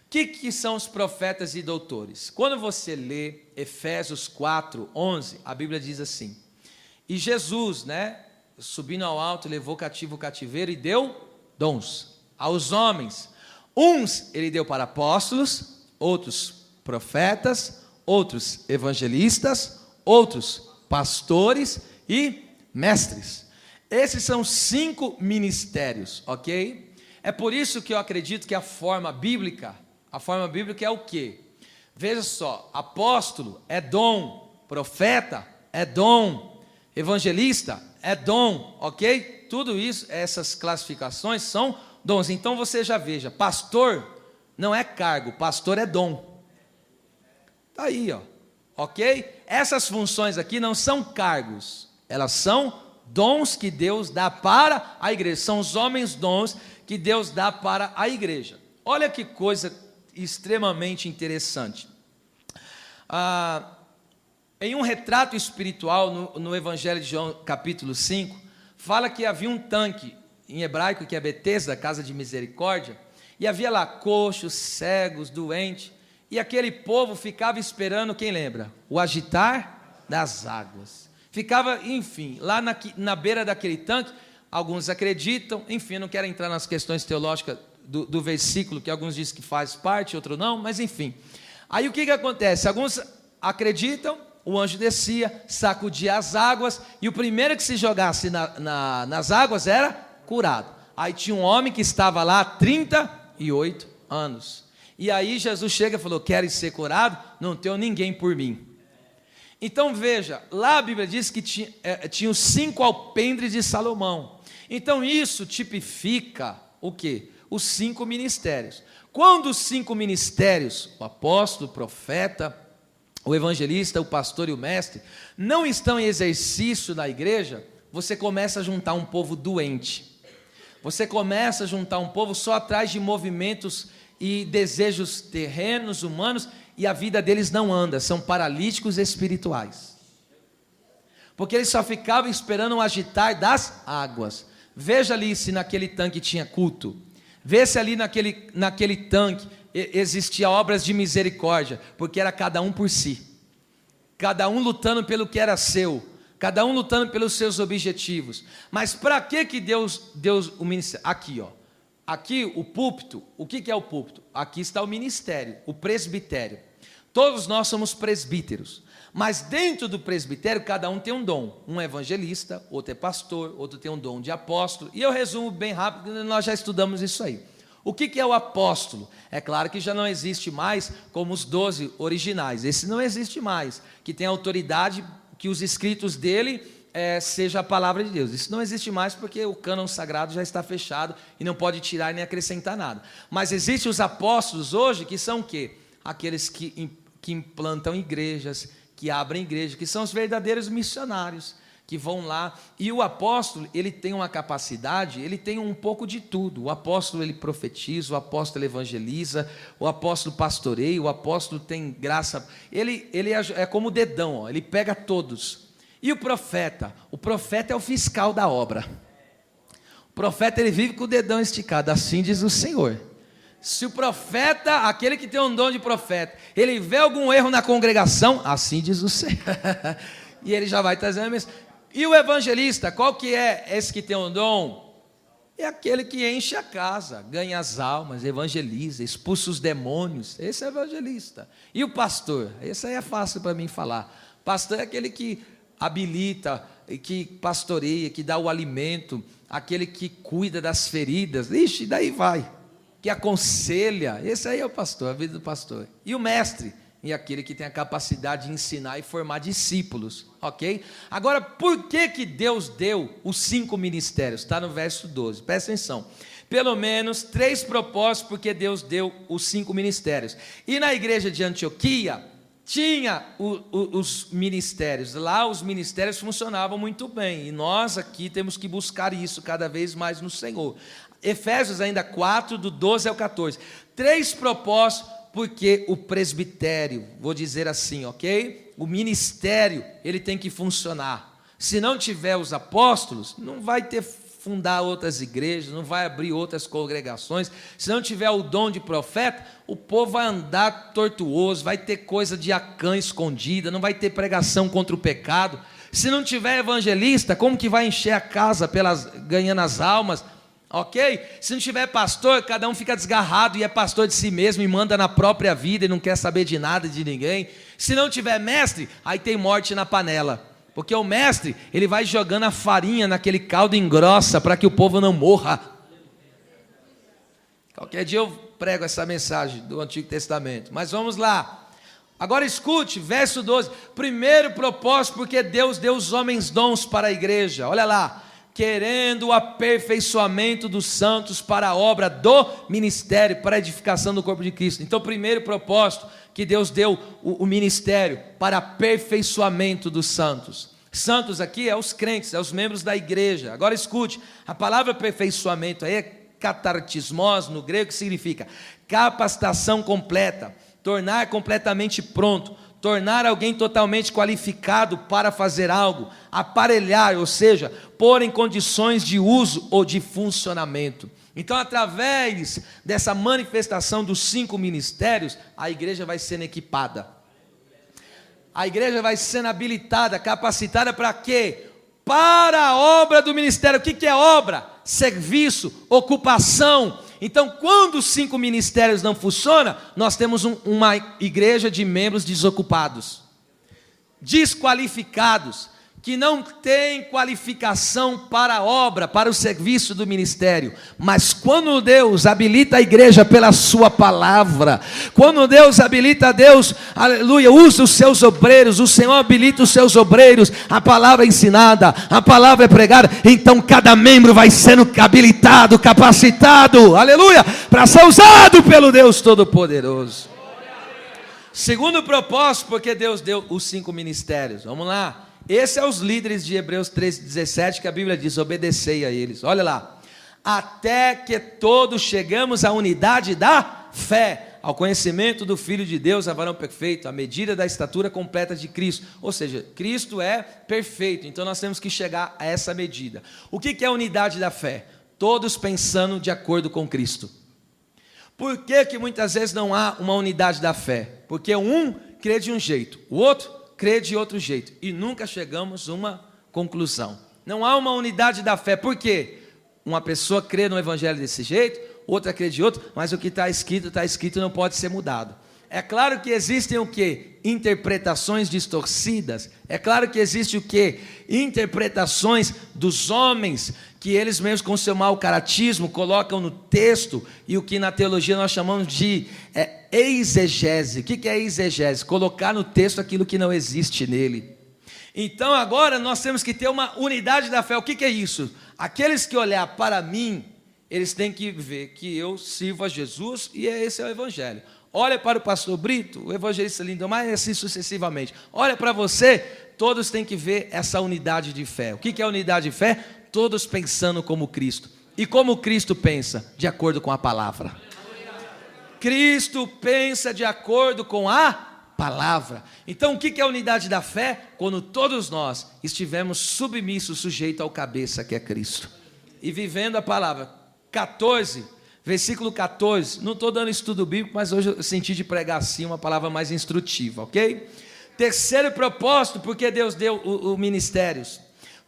O que são os profetas e doutores? Quando você lê Efésios 4:11, a Bíblia diz assim: e Jesus, subindo ao alto, levou cativo o cativeiro e deu dons aos homens. Uns ele deu para apóstolos, outros profetas, outros evangelistas, outros pastores e mestres. Esses são 5 ministérios, ok? É por isso que eu acredito que a forma bíblica é o quê? Veja só, apóstolo é dom, profeta é dom, evangelista é dom, ok? Tudo isso, essas classificações são dons. Então você já veja, pastor não é cargo, pastor é dom. Está aí, ó, ok? Essas funções aqui não são cargos, elas são dons que Deus dá para a igreja. São os homens dons que Deus dá para a igreja. Olha que coisa extremamente interessante. Em um retrato espiritual, no Evangelho de João, capítulo 5, fala que havia um tanque, em hebraico, que é Betesda, casa de misericórdia, e havia lá coxos, cegos, doentes, e aquele povo ficava esperando, quem lembra? O agitar das águas. Ficava, enfim, lá na beira daquele tanque. Alguns acreditam, enfim, não quero entrar nas questões teológicas do versículo, que alguns dizem que faz parte, outros não, mas enfim. Aí o que acontece? Alguns acreditam, o anjo descia, sacudia as águas, e o primeiro que se jogasse nas águas era curado. Aí tinha um homem que estava lá há 38 anos. E aí Jesus chega e falou: queres ser curado? Não tenho ninguém por mim. Então veja, lá a Bíblia diz que tinha os 5 alpendres de Salomão. Então isso tipifica o quê? Os 5 ministérios. Quando os 5 ministérios, o apóstolo, o profeta, o evangelista, o pastor e o mestre, não estão em exercício na igreja, você começa a juntar um povo doente. Você começa a juntar um povo só atrás de movimentos e desejos terrenos, humanos, e a vida deles não anda, são paralíticos espirituais. Porque eles só ficavam esperando o agitar das águas. Veja ali se naquele tanque tinha culto. Vê se ali naquele tanque existia obras de misericórdia, porque era cada um por si. Cada um lutando pelo que era seu. Cada um lutando pelos seus objetivos. Mas para que Deus o ministério? Aqui, ó. Aqui o púlpito, o que é o púlpito? Aqui está o ministério, o presbitério. Todos nós somos presbíteros. Mas dentro do presbitério, cada um tem um dom. Um é evangelista, outro é pastor, outro tem um dom de apóstolo. E eu resumo bem rápido, nós já estudamos isso aí. O que é o apóstolo? É claro que já não existe mais como os 12 originais. Esse não existe mais, que tem autoridade, que os escritos dele seja a palavra de Deus. Isso não existe mais porque o cânon sagrado já está fechado e não pode tirar nem acrescentar nada. Mas existem os apóstolos hoje que são o quê? Aqueles que implantam igrejas, que abrem igrejas, que são os verdadeiros missionários, que vão lá. E o apóstolo, ele tem uma capacidade, ele tem um pouco de tudo. O apóstolo, ele profetiza, o apóstolo evangeliza, o apóstolo pastoreia, o apóstolo tem graça. Ele é como o dedão, ó, ele pega todos. E o profeta é o fiscal da obra. O profeta, ele vive com o dedão esticado, assim diz o Senhor. Se o profeta, aquele que tem um dom de profeta, ele vê algum erro na congregação, assim diz o Senhor. E ele já vai trazendo a mensagem. E o evangelista, qual que é esse que tem um dom? É aquele que enche a casa, ganha as almas, evangeliza, expulsa os demônios. Esse é o evangelista. E o pastor? Esse aí é fácil para mim falar. Pastor é aquele que habilita, que pastoreia, que dá o alimento, aquele que cuida das feridas. Ixi, daí vai. Que aconselha. Esse aí é o pastor, a vida do pastor. E o mestre? E aquele que tem a capacidade de ensinar e formar discípulos, ok? Agora, por que Deus deu os 5 ministérios? Está no verso 12, presta atenção. Pelo menos 3 propósitos porque Deus deu os 5 ministérios. E na igreja de Antioquia, tinha os ministérios. Lá os ministérios funcionavam muito bem. E nós aqui temos que buscar isso cada vez mais no Senhor. Efésios ainda 4, do 12 ao 14. 3 propósitos. Porque o presbitério, vou dizer assim, ok? O ministério, ele tem que funcionar. Se não tiver os apóstolos, não vai ter fundar outras igrejas, não vai abrir outras congregações. Se não tiver o dom de profeta, o povo vai andar tortuoso, vai ter coisa de Acã escondida, não vai ter pregação contra o pecado. Se não tiver evangelista, como que vai encher a casa ganhando as almas? Ok? Se não tiver pastor, cada um fica desgarrado e é pastor de si mesmo e manda na própria vida e não quer saber de nada de ninguém. Se não tiver mestre, aí tem morte na panela, porque o mestre, ele vai jogando a farinha naquele caldo engrossa para que o povo não morra. Qualquer dia eu prego essa mensagem do Antigo Testamento, mas vamos lá. Agora escute, verso 12, primeiro propósito, porque Deus deu os homens dons para a igreja, olha lá, querendo o aperfeiçoamento dos santos para a obra do ministério, para a edificação do corpo de Cristo. Então, primeiro propósito, que Deus deu o ministério para aperfeiçoamento dos santos. Santos aqui é os crentes, é os membros da igreja. Agora escute, a palavra aperfeiçoamento aí é katartismos no grego, que significa capacitação completa, tornar completamente pronto, tornar alguém totalmente qualificado para fazer algo, aparelhar, ou seja, pôr em condições de uso ou de funcionamento. Então, através dessa manifestação dos 5 ministérios, a igreja vai sendo equipada. A igreja vai sendo habilitada, capacitada para quê? Para a obra do ministério. O que é obra? Serviço, ocupação. Então, quando os 5 ministérios não funcionam, nós temos uma igreja de membros desocupados, desqualificados, que não tem qualificação para a obra, para o serviço do ministério. Mas quando Deus habilita a igreja pela sua palavra, quando Deus habilita, Deus, aleluia, usa os seus obreiros, o Senhor habilita os seus obreiros, a palavra é ensinada, a palavra é pregada, então cada membro vai sendo habilitado, capacitado, aleluia, para ser usado pelo Deus Todo-Poderoso. Segundo propósito, porque Deus deu os 5 ministérios, vamos lá. Esse é os líderes de Hebreus 13:17, que a Bíblia diz, obedecei a eles. Olha lá, até que todos chegamos à unidade da fé, ao conhecimento do Filho de Deus, a varão perfeito, à medida da estatura completa de Cristo. Ou seja, Cristo é perfeito, então nós temos que chegar a essa medida. O que é a unidade da fé? Todos pensando de acordo com Cristo. Por que muitas vezes não há uma unidade da fé? Porque um crê de um jeito, o outro crê de outro jeito, e nunca chegamos a uma conclusão. Não há uma unidade da fé. Por quê? Uma pessoa crê no evangelho desse jeito, outra crê de outro, mas o que está escrito e não pode ser mudado. É claro que existem o quê? Interpretações distorcidas. É claro que existe o quê? Interpretações dos homens, que eles mesmos com seu mau caratismo colocam no texto, e o que na teologia nós chamamos de exegese. O que é exegese? Colocar no texto aquilo que não existe nele. Então agora nós temos que ter uma unidade da fé. O que é isso? Aqueles que olhar para mim, eles têm que ver que eu sirvo a Jesus, e esse é o evangelho. Olha para o pastor Brito, o evangelista Lindomar, e assim sucessivamente. Olha para você, todos têm que ver essa unidade de fé. O que é unidade de fé? Todos pensando como Cristo. E como Cristo pensa? De acordo com a palavra. Cristo pensa de acordo com a palavra. Então o que é a unidade da fé? Quando todos nós estivermos submissos, sujeitos ao cabeça que é Cristo. E vivendo a palavra. 14, versículo 14, não estou dando estudo bíblico, mas hoje eu senti de pregar assim uma palavra mais instrutiva, ok? Terceiro propósito, porque Deus deu o ministérios,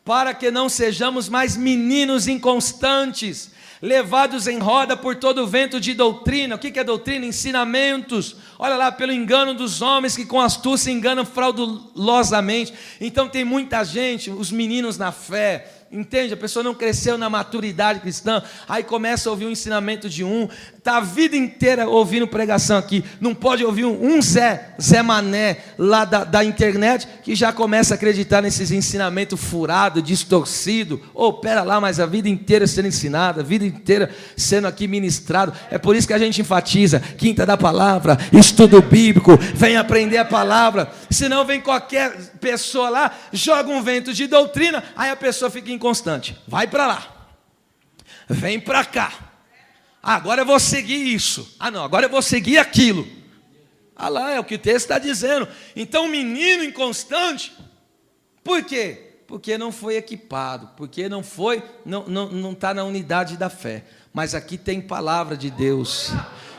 para que não sejamos mais meninos inconstantes, levados em roda por todo o vento de doutrina. O que é doutrina? Ensinamentos. Olha lá, pelo engano dos homens que com astúcia enganam fraudulosamente. Então tem muita gente, os meninos na fé, entende? A pessoa não cresceu na maturidade cristã, aí começa a ouvir o ensinamento de está a vida inteira ouvindo pregação aqui, não pode ouvir um Zé Mané lá da internet, que já começa a acreditar nesses ensinamentos furados, distorcidos. Pera lá, mas a vida inteira sendo ensinada, a vida inteira sendo aqui ministrado. É por isso que a gente enfatiza, quinta da palavra, estudo bíblico, vem aprender a palavra. Senão vem qualquer pessoa lá, joga um vento de doutrina, aí a pessoa fica inconstante. Vai para lá, vem para cá. Agora eu vou seguir isso. Não, agora eu vou seguir aquilo. Lá, é o que o texto está dizendo. Então, o menino inconstante, por quê? Porque não foi equipado, porque não está na unidade da fé. Mas aqui tem palavra de Deus,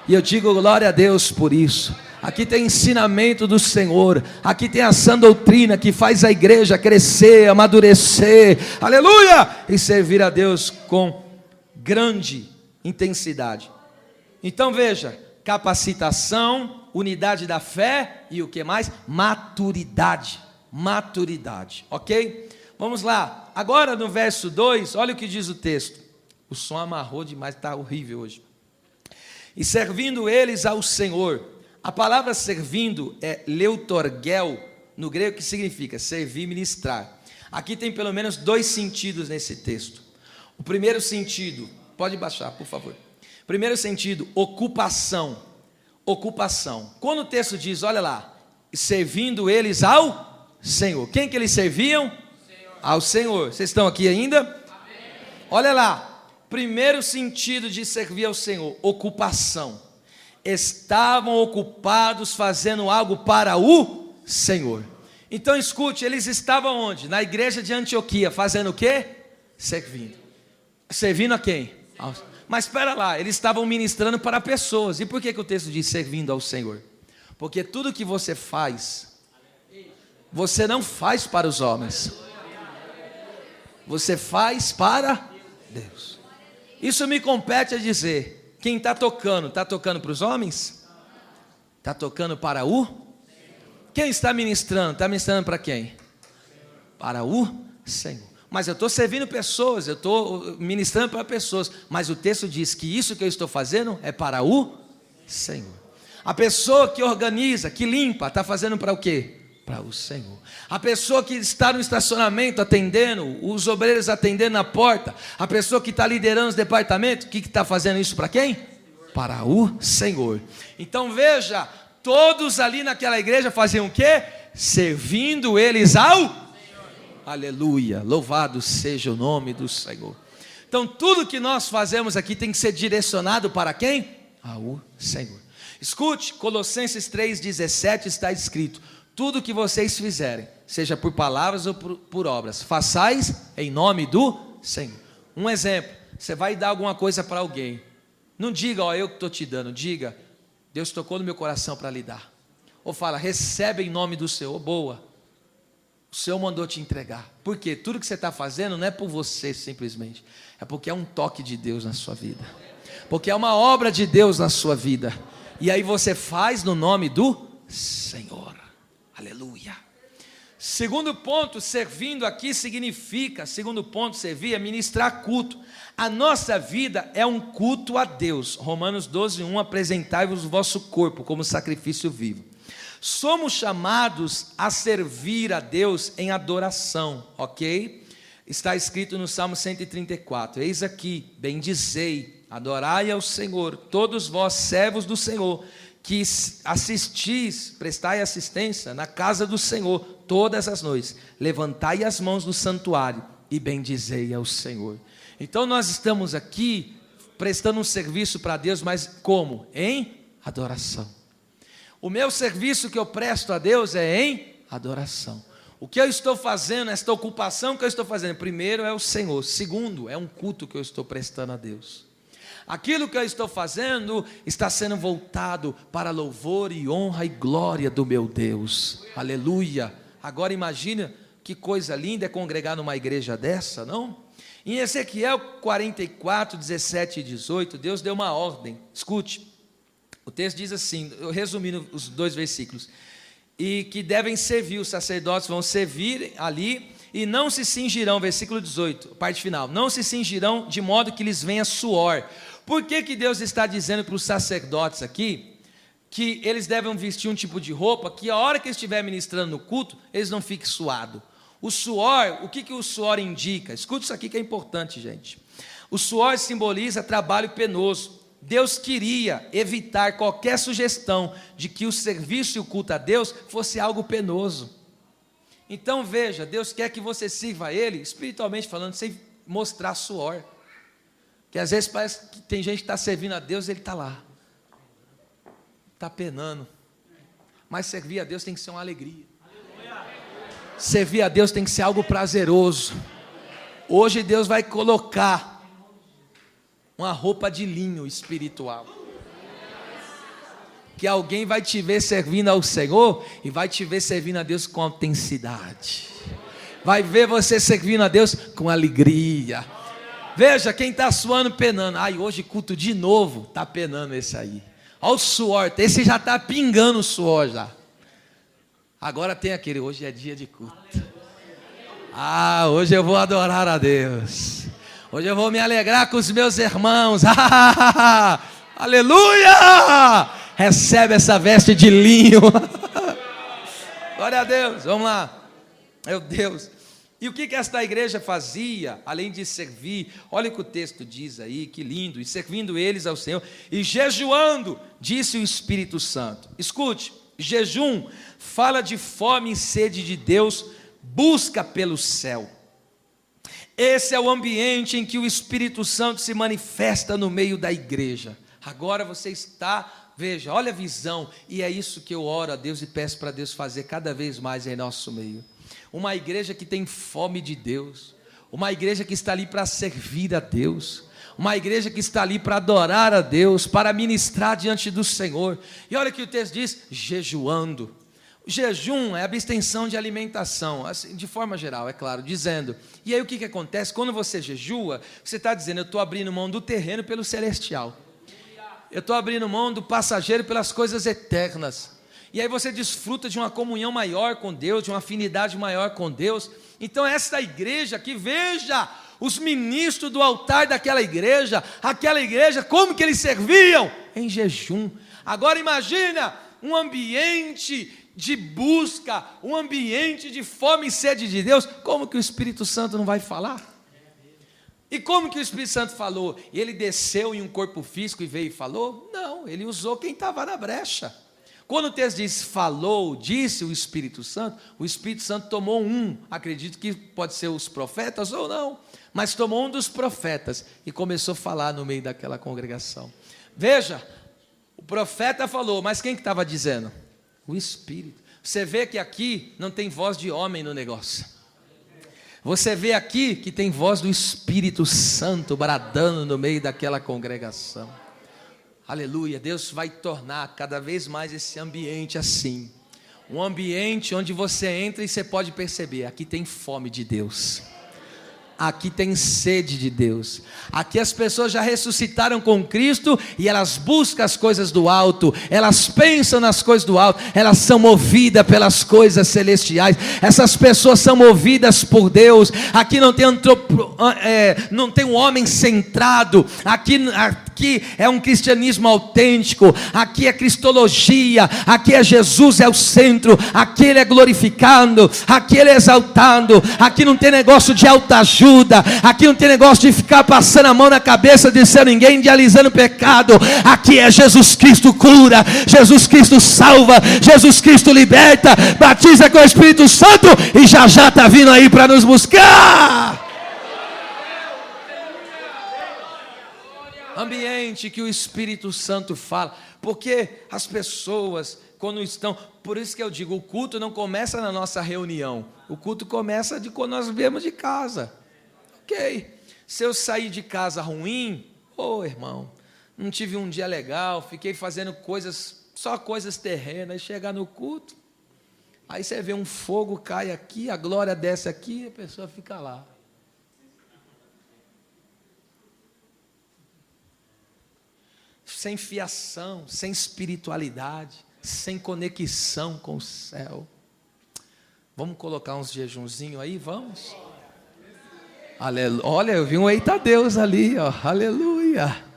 e eu digo glória a Deus por isso. Aqui tem ensinamento do Senhor, aqui tem a sã doutrina que faz a igreja crescer, amadurecer, aleluia, e servir a Deus com grande intensidade. Então veja, capacitação, unidade da fé e o que mais? Maturidade, ok? Vamos lá, agora no verso 2, olha o que diz o texto. O som amarrou demais, está horrível hoje. E servindo eles ao Senhor. A palavra servindo é leutorgel, no grego, que significa servir, ministrar. Aqui tem pelo menos 2 sentidos nesse texto. O primeiro sentido, pode baixar, por favor. Primeiro sentido, ocupação. Quando o texto diz, olha lá, servindo eles ao Senhor. Quem que eles serviam? Senhor. Ao Senhor. Vocês estão aqui ainda? Amém. Olha lá, primeiro sentido de servir ao Senhor, ocupação. Estavam ocupados fazendo algo para o Senhor. Então escute, eles estavam onde? Na igreja de Antioquia, fazendo o quê? Servindo a quem? Mas espera lá, eles estavam ministrando para pessoas. E por que o texto diz servindo ao Senhor? Porque tudo que você faz, você não faz para os homens, você faz para Deus. Isso me compete a dizer. Quem está tocando para os homens? Está tocando para o? Quem está ministrando? Está ministrando para quem? Para o Senhor. Mas eu estou servindo pessoas, eu estou ministrando para pessoas, mas o texto diz que isso que eu estou fazendo é para o Senhor. A pessoa que organiza, que limpa, está fazendo para o quê? Para o Senhor. A pessoa que está no estacionamento atendendo, os obreiros atendendo na porta, a pessoa que está liderando os departamentos, o que está fazendo isso para quem? Para o Senhor. Então veja, todos ali naquela igreja faziam o quê? Servindo eles ao Senhor. Aleluia, louvado seja o nome do Senhor. Então tudo que nós fazemos aqui tem que ser direcionado para quem? Ao Senhor. Escute, Colossenses 3,17 está escrito: tudo que vocês fizerem, seja por palavras ou por obras, façais em nome do Senhor. Um exemplo, você vai dar alguma coisa para alguém, não diga, eu que estou te dando, diga, Deus tocou no meu coração para lhe dar. Ou fala, recebe em nome do Senhor, boa, o Senhor mandou te entregar. Por quê? Tudo que você está fazendo não é por você simplesmente, é porque é um toque de Deus na sua vida, porque é uma obra de Deus na sua vida, e aí você faz no nome do Senhor. Aleluia. Segundo ponto, servindo aqui significa, segundo ponto, servir é ministrar culto. A nossa vida é um culto a Deus. Romanos 12:1, apresentai-vos o vosso corpo como sacrifício vivo. Somos chamados a servir a Deus em adoração, ok? Está escrito no Salmo 134, eis aqui, bendizei, adorai ao Senhor, todos vós servos do Senhor, que assistis, prestai assistência na casa do Senhor todas as noites, levantai as mãos do santuário e bendizei ao Senhor. Então nós estamos aqui prestando um serviço para Deus, mas como? Em adoração. O meu serviço que eu presto a Deus é em adoração. O que eu estou fazendo, esta ocupação que eu estou fazendo, primeiro é o Senhor, segundo é um culto que eu estou prestando a Deus. aquilo que eu estou fazendo está sendo voltado para louvor e honra e glória do meu Deus. Aleluia. Agora imagina que coisa linda é congregar numa igreja dessa, não? Em Ezequiel 44, 17 e 18, Deus deu uma ordem. Escute, o texto diz assim, eu resumindo os 2 versículos: e que devem servir, os sacerdotes vão servir ali, e não se cingirão, versículo 18, parte final, não se cingirão de modo que lhes venha suor. Por que Deus está dizendo para os sacerdotes aqui, que eles devem vestir um tipo de roupa, que a hora que estiver ministrando no culto, eles não fiquem suados? O suor, o que o suor indica? Escute isso aqui que é importante, gente. O suor simboliza trabalho penoso. Deus queria evitar qualquer sugestão de que o serviço e o culto a Deus fosse algo penoso. Então veja, Deus quer que você sirva a Ele, espiritualmente falando, sem mostrar suor. Porque às vezes parece que tem gente que está servindo a Deus e ele está lá, está penando. Mas servir a Deus tem que ser uma alegria. Servir a Deus tem que ser algo prazeroso. Hoje Deus vai colocar uma roupa de linho espiritual, que alguém vai te ver servindo ao Senhor e vai te ver servindo a Deus com autenticidade, vai ver você servindo a Deus com alegria. Veja, quem está suando, penando, ai, hoje culto de novo, está penando esse aí, olha o suor, esse já está pingando o suor já. Agora tem aquele, hoje é dia de culto, hoje eu vou adorar a Deus, hoje eu vou me alegrar com os meus irmãos, aleluia, recebe essa veste de linho, glória a Deus, vamos lá, meu Deus. E o que esta igreja fazia, além de servir? Olha o que o texto diz aí, que lindo, e servindo eles ao Senhor, e jejuando, disse o Espírito Santo. Escute, jejum fala de fome e sede de Deus, busca pelo céu. Esse é o ambiente em que o Espírito Santo se manifesta no meio da igreja. Agora você está, veja, olha a visão, e é isso que eu oro a Deus e peço para Deus fazer cada vez mais em nosso meio. Uma igreja que tem fome de Deus, uma igreja que está ali para servir a Deus, uma igreja que está ali para adorar a Deus, para ministrar diante do Senhor. E olha que o texto diz, jejuando. O jejum é abstenção de alimentação, assim, de forma geral, é claro, dizendo. E aí o que acontece? Quando você jejua, você está dizendo, eu estou abrindo mão do terreno pelo celestial, eu estou abrindo mão do passageiro pelas coisas eternas. E aí você desfruta de uma comunhão maior com Deus, de uma afinidade maior com Deus. Então essa igreja que, veja, os ministros do altar daquela igreja, aquela igreja, como que eles serviam? Em jejum. Agora imagina um ambiente de busca, um ambiente de fome e sede de Deus, como que o Espírito Santo não vai falar? E como que o Espírito Santo falou? Ele desceu em um corpo físico e veio e falou? Não, ele usou quem estava na brecha. Quando o texto diz falou, disse o Espírito Santo tomou acredito que pode ser os profetas ou não, mas tomou um dos profetas e começou a falar no meio daquela congregação. Veja, o profeta falou, mas quem que estava dizendo? O Espírito. Você vê que aqui não tem voz de homem no negócio. Você vê aqui que tem voz do Espírito Santo bradando no meio daquela congregação. Aleluia, Deus vai tornar cada vez mais esse ambiente assim. Um ambiente onde você entra e você pode perceber, aqui tem fome de Deus. Aqui tem sede de Deus. Aqui as pessoas já ressuscitaram com Cristo e elas buscam as coisas do alto, elas pensam nas coisas do alto, elas são movidas pelas coisas celestiais. Essas pessoas são movidas por Deus. Aqui não tem um homem centrado. Aqui é um cristianismo autêntico. Aqui é cristologia. Aqui é Jesus é o centro. Aqui Ele é glorificado. Aqui Ele é exaltado. Aqui não tem negócio de autoajuda. Aqui não tem negócio de ficar passando a mão na cabeça de ser ninguém, idealizando pecado. Aqui é Jesus Cristo cura, Jesus Cristo salva, Jesus Cristo liberta, batiza com o Espírito Santo e já está vindo aí para nos buscar. Ambiente que o Espírito Santo fala, porque as pessoas quando estão, por isso que eu digo, o culto não começa na nossa reunião, o culto começa de quando nós viemos de casa. Ok, se eu sair de casa ruim, irmão, não tive um dia legal, fiquei fazendo coisas, só coisas terrenas, aí chegar no culto, aí você vê um fogo cai aqui, a glória desce aqui, a pessoa fica lá. Sem fiação, sem espiritualidade, sem conexão com o céu. Vamos colocar uns jejunzinhos aí, vamos? Aleluia. Olha, eu vi um eita Deus ali, ó. Aleluia.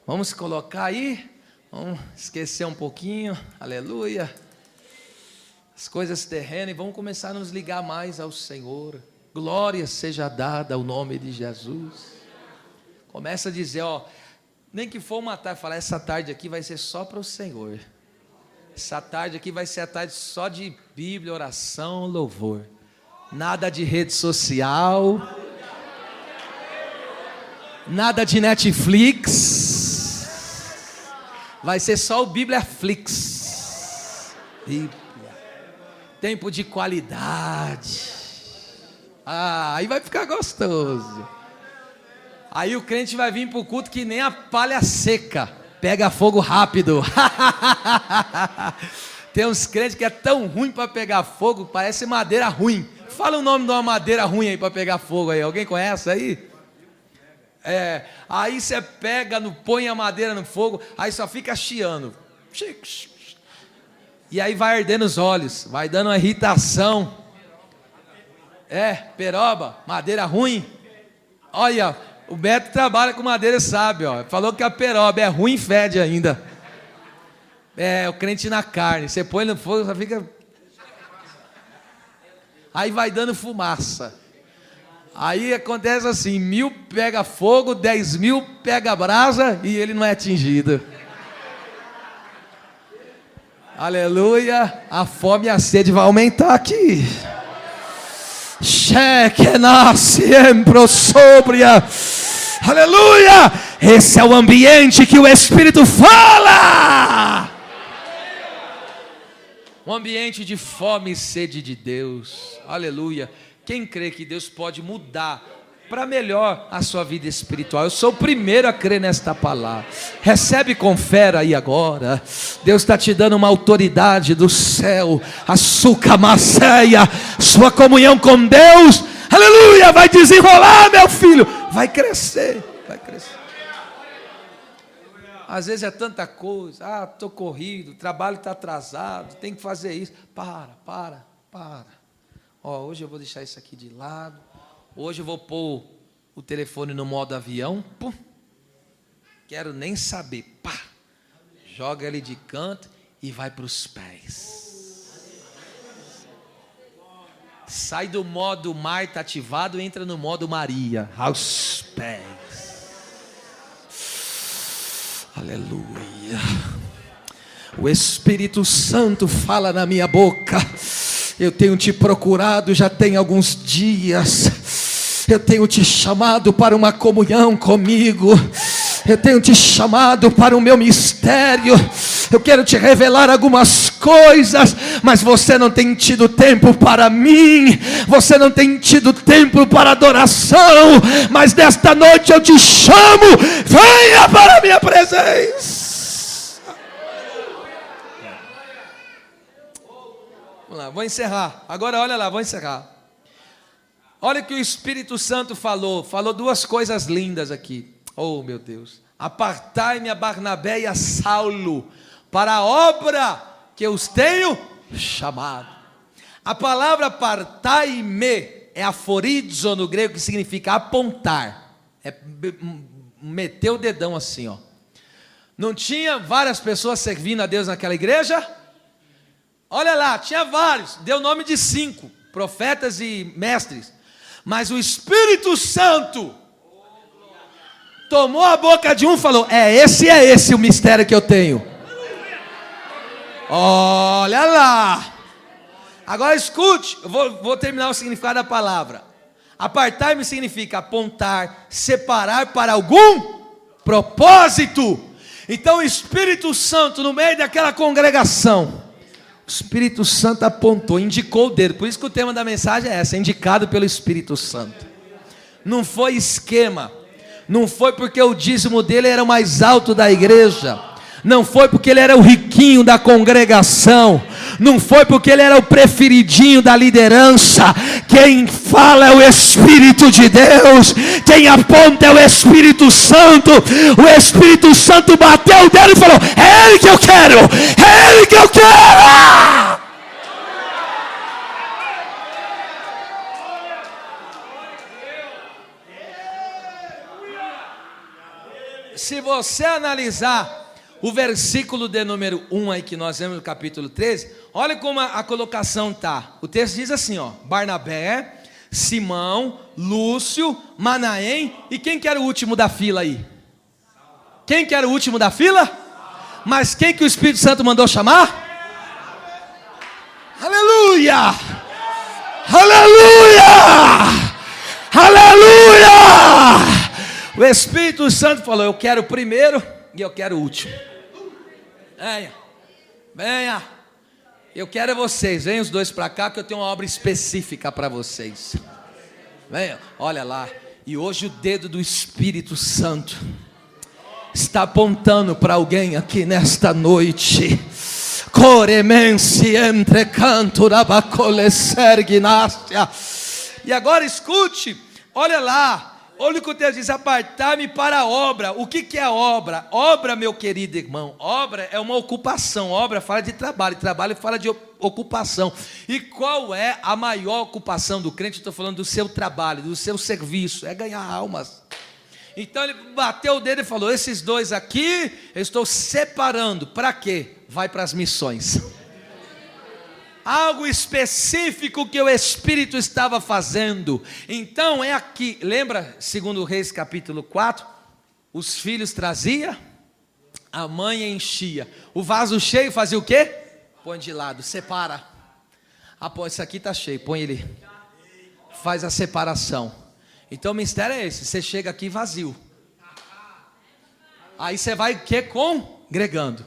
Vamos colocar aí, vamos esquecer um pouquinho, aleluia, as coisas terrenas, e vamos começar a nos ligar mais ao Senhor. Glória seja dada ao nome de Jesus. Começa a dizer, ó, nem que for uma tarde, falar, essa tarde aqui vai ser só para o Senhor, essa tarde aqui vai ser a tarde só de Bíblia, oração, louvor, nada de rede social, nada de Netflix, vai ser só o Bíbliaflix. Bíblia. Tempo de qualidade. Aí vai ficar gostoso. Aí o crente vai vir para o culto que nem a palha seca, pega fogo rápido. Tem uns crentes que é tão ruim para pegar fogo, parece madeira ruim. Fala o nome de uma madeira ruim aí para pegar fogo aí. Alguém conhece aí? Aí você pega, põe a madeira no fogo, aí só fica chiando. E aí vai ardendo os olhos, vai dando uma irritação. Peroba, madeira ruim. Olha, o Beto trabalha com madeira, sabe, ó. Falou que a peroba é ruim e fede ainda. O crente na carne, você põe no fogo, só fica. Aí vai dando fumaça. Aí acontece assim, 1000 pega fogo, 10.000 pega brasa e ele não é atingido. Aleluia, a fome e a sede vai aumentar aqui. Shekinah sempre sobria. Aleluia, esse é o ambiente que o Espírito fala. Um ambiente de fome e sede de Deus. Aleluia. Quem crê que Deus pode mudar para melhor a sua vida espiritual? Eu sou o primeiro a crer nesta palavra. Recebe com fé aí agora. Deus está te dando uma autoridade do céu. Açúcar, maceia, sua comunhão com Deus. Aleluia, vai desenrolar, meu filho. Vai crescer, vai crescer. Às vezes é tanta coisa. Estou corrido, o trabalho está atrasado, tem que fazer isso. Para. Hoje eu vou deixar isso aqui de lado. Hoje eu vou pôr o telefone no modo avião. Pum. Quero nem saber. Pá. Joga ele de canto e vai para os pés. Sai do modo Marta ativado e entra no modo Maria. Aos pés. Aleluia. O Espírito Santo fala na minha boca. Eu tenho te procurado já tem alguns dias. Eu tenho te chamado para uma comunhão comigo. Eu tenho te chamado para o meu mistério. Eu quero te revelar algumas coisas, mas você não tem tido tempo para mim. Você não tem tido tempo para adoração. Mas nesta noite eu te chamo. Venha para a minha presença. Vamos lá, vou encerrar. Agora olha lá, vou encerrar. Olha o que o Espírito Santo falou. Falou duas coisas lindas aqui. Oh, meu Deus. Apartai-me a Barnabé e a Saulo para a obra que eu os tenho chamado. A palavra apartai-me é aforizo no grego, que significa apontar. É meter o dedão assim, ó. Não tinha várias pessoas servindo a Deus naquela igreja? Olha lá, tinha vários, deu o nome de 5 profetas e mestres, mas o Espírito Santo tomou a boca de um e falou: é esse o mistério que eu tenho. Olha lá. Agora escute, eu vou terminar o significado da palavra. Apartar-me significa apontar, separar para algum propósito. Então o Espírito Santo, no meio daquela congregação, o Espírito Santo apontou, indicou o dedo. Por isso que o tema da mensagem é essa: indicado pelo Espírito Santo. Não foi esquema, Não foi porque o dízimo dele era o mais alto da igreja. Não foi porque ele era o riquinho da congregação. Não foi porque ele era o preferidinho da liderança. Quem fala é o Espírito de Deus. Quem aponta é o Espírito Santo. O Espírito Santo bateu o dedo e falou: é ele que eu quero. É ele que eu quero. Se você analisar o versículo de número 1 aí que nós vemos no capítulo 13, olha como a colocação está. O texto diz assim, ó: Barnabé, Simão, Lúcio, Manaém, e quem que era o último da fila aí? Quem que era o último da fila? Mas quem que o Espírito Santo mandou chamar? Aleluia! Aleluia! Aleluia! O Espírito Santo falou: eu quero o primeiro e eu quero o último. Venha, venha. Eu quero vocês, venham os dois para cá que eu tenho uma obra específica para vocês. Venha, olha lá. E hoje o dedo do Espírito Santo está apontando para alguém aqui nesta noite. Coremense entre canto rabacole serginácia. E agora escute, olha lá. Olha o que o texto diz: apartar-me para a obra. O que é a obra? Obra, meu querido irmão, obra é uma ocupação. Obra fala de trabalho, trabalho fala de ocupação. E qual é a maior ocupação do crente? Estou falando do seu trabalho, do seu serviço, é ganhar almas. Então ele bateu o dedo e falou: esses dois aqui eu estou separando. Para quê? Vai para as missões. Algo específico que o Espírito estava fazendo. Então é aqui, lembra, segundo Reis capítulo 4, os filhos trazia, a mãe enchia, o vaso cheio fazia o quê? Põe de lado, separa. Ah, pô, isso aqui está cheio, põe ele, faz a separação. Então o mistério é esse: você chega aqui vazio, aí você vai o quê? Congregando,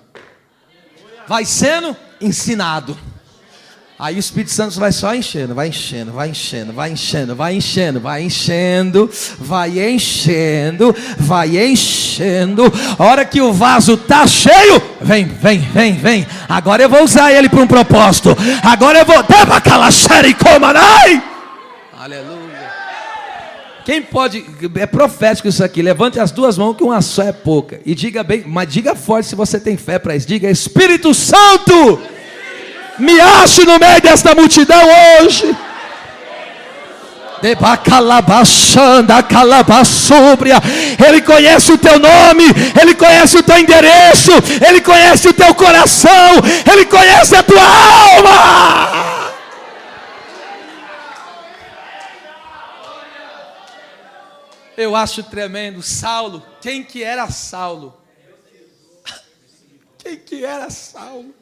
vai sendo ensinado. Aí o Espírito Santo vai só enchendo, vai enchendo, vai enchendo, vai enchendo, vai enchendo, vai enchendo, vai enchendo, vai enchendo. A hora que o vaso está cheio, vem. Agora eu vou usar ele para um propósito. Agora eu vou. Aleluia. Quem pode, é profético isso aqui. Levante as duas mãos que uma só é pouca. E diga bem, mas diga forte se você tem fé para isso. Diga: Espírito Santo, me ache no meio desta multidão hoje. Ele conhece o teu nome, Ele conhece o teu endereço, Ele conhece o teu coração, Ele conhece a tua alma. Eu acho tremendo. Saulo, quem que era Saulo? Quem que era Saulo?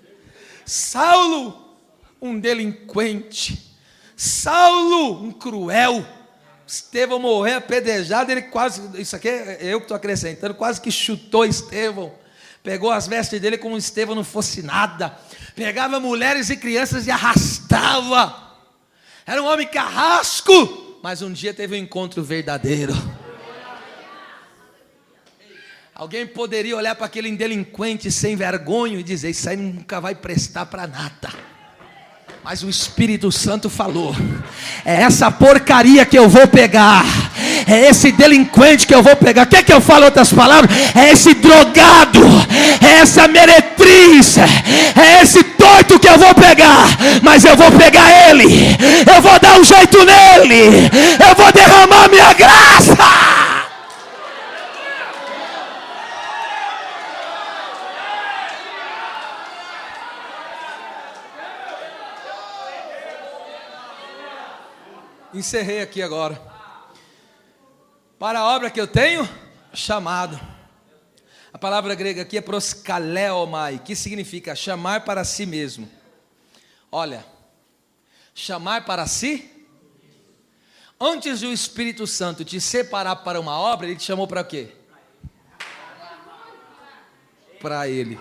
Saulo, um delinquente. Saulo, um cruel. Estevão morreu apedrejado, ele quase, isso aqui é eu que estou acrescentando, quase que chutou Estevão. Pegou as vestes dele como se Estevão não fosse nada. Pegava mulheres e crianças e arrastava. Era um homem carrasco, mas um dia teve um encontro verdadeiro. Alguém poderia olhar para aquele delinquente sem vergonha e dizer: isso aí nunca vai prestar para nada. Mas o Espírito Santo falou: é essa porcaria que eu vou pegar, é esse delinquente que eu vou pegar. Quer que eu fale outras palavras? É esse drogado, é essa meretriz, é esse torto que eu vou pegar. Mas eu vou pegar ele, eu vou dar um jeito nele, eu vou derramar minha graça. Encerrei aqui agora. Para a obra que eu tenho chamado. A palavra grega aqui é proskaleomai, que significa chamar para si mesmo. Olha, chamar para si. Antes do Espírito Santo te separar para uma obra, Ele te chamou para quê? Para Ele.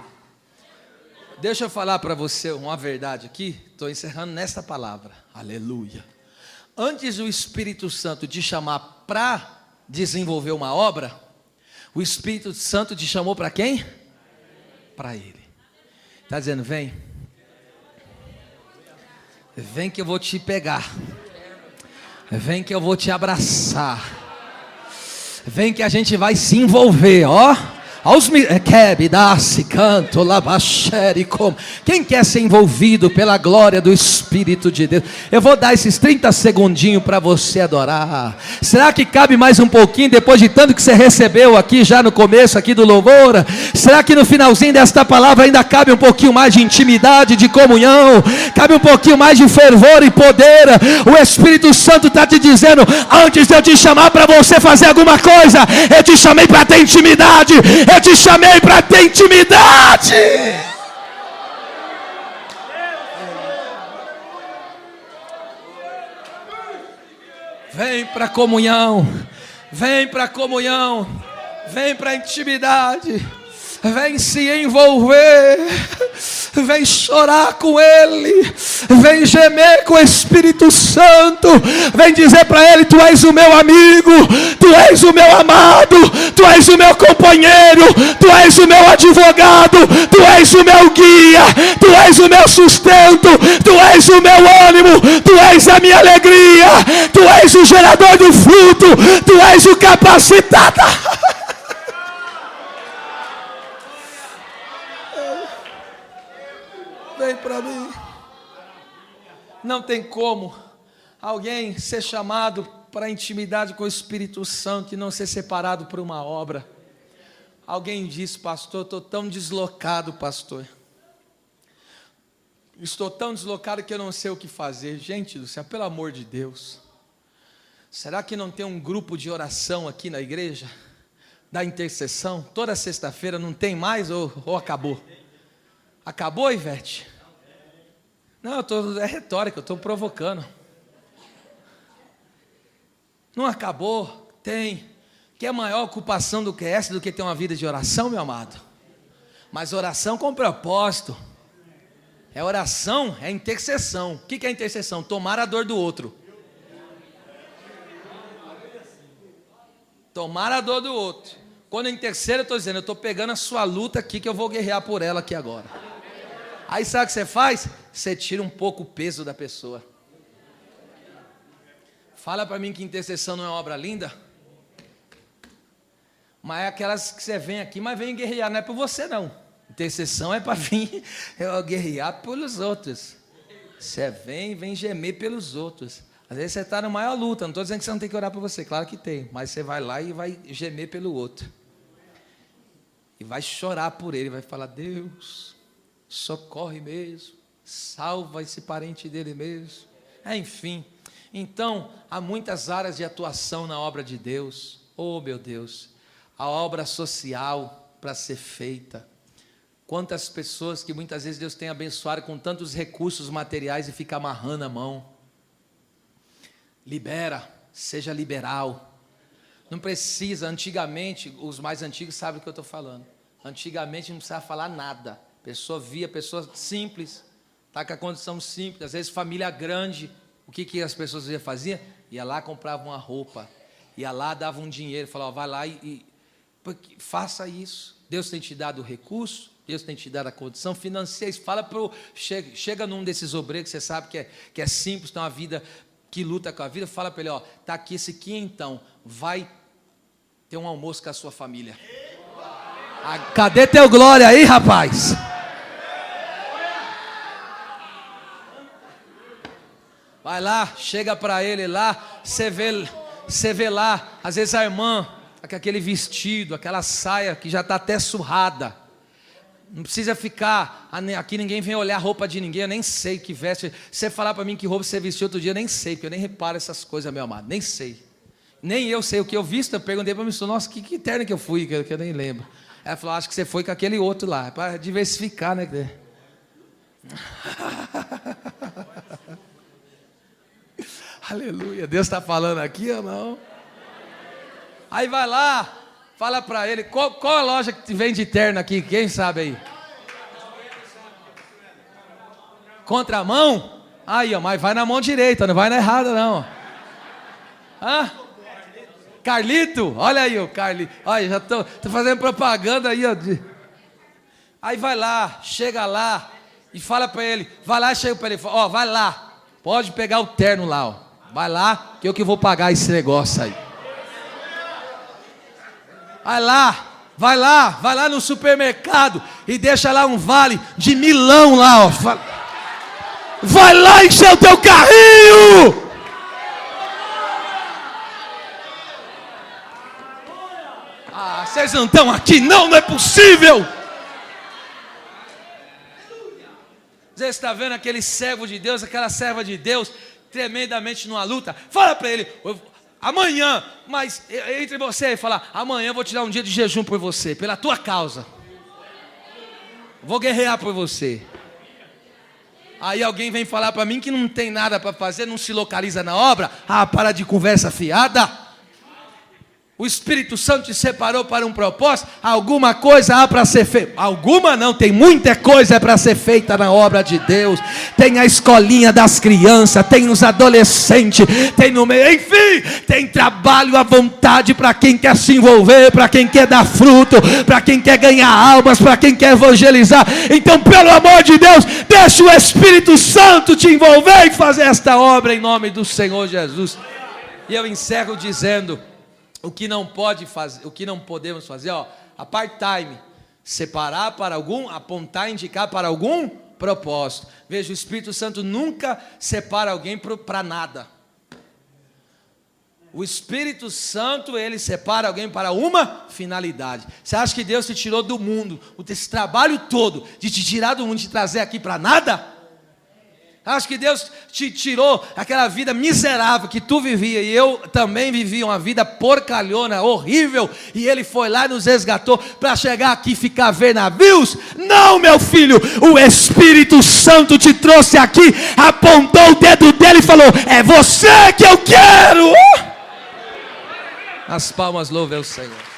Deixa eu falar para você uma verdade aqui. Estou encerrando nesta palavra. Aleluia. Antes do Espírito Santo te chamar para desenvolver uma obra, o Espírito Santo te chamou para quem? Para Ele. Está dizendo, vem. Vem que eu vou te pegar. Vem que eu vou te abraçar. Vem que a gente vai se envolver, ó. Quem quer ser envolvido pela glória do Espírito de Deus? Eu vou dar esses 30 segundinhos para você adorar. Será que cabe mais um pouquinho depois de tanto que você recebeu aqui já no começo aqui do louvor? Será que no finalzinho desta palavra ainda cabe um pouquinho mais de intimidade, de comunhão? Cabe um pouquinho mais de fervor e poder? O Espírito Santo está te dizendo: antes de eu te chamar para você fazer alguma coisa, eu te chamei para ter intimidade. Eu te chamei para ter intimidade. Vem para a comunhão. Vem para a comunhão. Vem para a intimidade. Vem se envolver. Vem chorar com Ele. Vem gemer com o Espírito Santo. Vem dizer para Ele: Tu és o meu amigo. Tu és o meu amado. Tu és o meu companheiro. Tu és o meu advogado. Tu és o meu guia. Tu és o meu sustento. Tu és o meu ânimo. Tu és a minha alegria. Tu és o gerador do fruto. Tu és o capacitado. Vem para mim. Não tem como alguém ser chamado para a intimidade com o Espírito Santo e não ser separado por uma obra. Alguém disse: pastor, estou tão deslocado, pastor. Estou tão deslocado que eu não sei o que fazer. Gente do céu, pelo amor de Deus. Será que não tem um grupo de oração aqui na igreja? Da intercessão? Toda sexta-feira não tem mais ou acabou? Acabou, Ivete? Não, é retórica, eu estou provocando. Não acabou? Tem. Que é maior ocupação do que essa, do que ter uma vida de oração, meu amado? Mas oração com propósito. É oração, é intercessão. O que é intercessão? Tomar a dor do outro. Tomar a dor do outro. Quando eu intercedo, eu estou dizendo: eu estou pegando a sua luta aqui, que eu vou guerrear por ela aqui agora. Aí sabe o que você faz? Você tira um pouco o peso da pessoa. Fala para mim que intercessão não é uma obra linda? Mas é aquelas que você vem aqui, mas vem guerrear, não é por você não. Intercessão é para vir guerrear pelos outros. Você vem gemer pelos outros. Às vezes você está na maior luta, não estou dizendo que você não tem que orar por você, claro que tem. Mas você vai lá e vai gemer pelo outro. E vai chorar por ele, vai falar: Deus, socorre mesmo, salva esse parente dele mesmo. Enfim, então há muitas áreas de atuação na obra de Deus. Oh meu Deus, a obra social para ser feita. Quantas pessoas que muitas vezes Deus tem abençoado com tantos recursos materiais e fica amarrando a mão. Libera, seja liberal. Não precisa, antigamente, os mais antigos sabem o que eu estou falando. Antigamente não precisava falar nada. Pessoa simples, está com a condição simples, às vezes família grande. O que as pessoas faziam? Ia lá, comprava uma roupa, ia lá, dava um dinheiro, falava: vai lá faça isso. Deus tem te dado o recurso, Deus tem te dado a condição, financia isso. Chega num desses obreiros que você sabe que é simples, tem uma vida que luta com a vida, fala para ele: ó, está aqui esse quinhentão, vai ter um almoço com a sua família. Cadê teu glória aí, rapaz? Vai lá, chega para ele lá, você vê lá, às vezes a irmã, com aquele vestido, aquela saia que já está até surrada. Não precisa ficar, aqui ninguém vem olhar a roupa de ninguém, eu nem sei que veste. Você falar para mim que roupa você vestiu outro dia, eu nem sei, porque eu nem reparo essas coisas, meu amado, nem sei. Nem eu sei o que eu visto, eu perguntei para mim: nossa, que terno que eu fui, que eu nem lembro. Ela falou: acho que você foi com aquele outro lá, para diversificar, né? Aleluia, Deus está falando aqui ou não? Aí vai lá, fala para ele: qual a loja que vende terno aqui? Quem sabe aí? Contramão? Aí, ó, mas vai na mão direita, não vai na errada não. Hã? Carlito, olha aí o Carlito. Olha, já tô fazendo propaganda aí, ó. Aí vai lá, chega lá e fala para ele. Vai lá e chega para ele, fala, ó, vai lá. Pode pegar o terno lá, ó. Vai lá, que eu que vou pagar esse negócio aí. Vai lá no supermercado e deixa lá um vale de milão lá, ó. Vai lá encher o teu carrinho. Ah, vocês não estão aqui não, não é possível. Você está vendo aquele servo de Deus, aquela serva de Deus, tremendamente numa luta? Fala para ele, amanhã, mas entre você e falar, amanhã eu vou te dar um dia de jejum por você, pela tua causa. Vou guerrear por você. Aí alguém vem falar para mim que não tem nada para fazer, não se localiza na obra. Ah, para de conversa fiada. O Espírito Santo te separou para um propósito. Alguma coisa há para ser feita. Alguma não, tem muita coisa para ser feita na obra de Deus. Tem a escolinha das crianças, tem os adolescentes, tem no meio, enfim, tem trabalho à vontade para quem quer se envolver, para quem quer dar fruto, para quem quer ganhar almas, para quem quer evangelizar. Então, pelo amor de Deus, deixa o Espírito Santo te envolver e fazer esta obra em nome do Senhor Jesus. E eu encerro dizendo: o que não pode fazer, o que não podemos fazer, ó, a part-time, separar para algum, apontar, indicar para algum propósito. Veja, o Espírito Santo nunca separa alguém para nada. O Espírito Santo, ele separa alguém para uma finalidade. Você acha que Deus te tirou do mundo, esse trabalho todo, de te tirar do mundo e te trazer aqui para nada? Acho que Deus te tirou aquela vida miserável que tu vivia, e eu também vivia uma vida porcalhona, horrível, e Ele foi lá e nos resgatou para chegar aqui e ficar a ver navios? Não, meu filho, o Espírito Santo te trouxe aqui, apontou o dedo dele e falou: é você que eu quero. As palmas louvem o Senhor.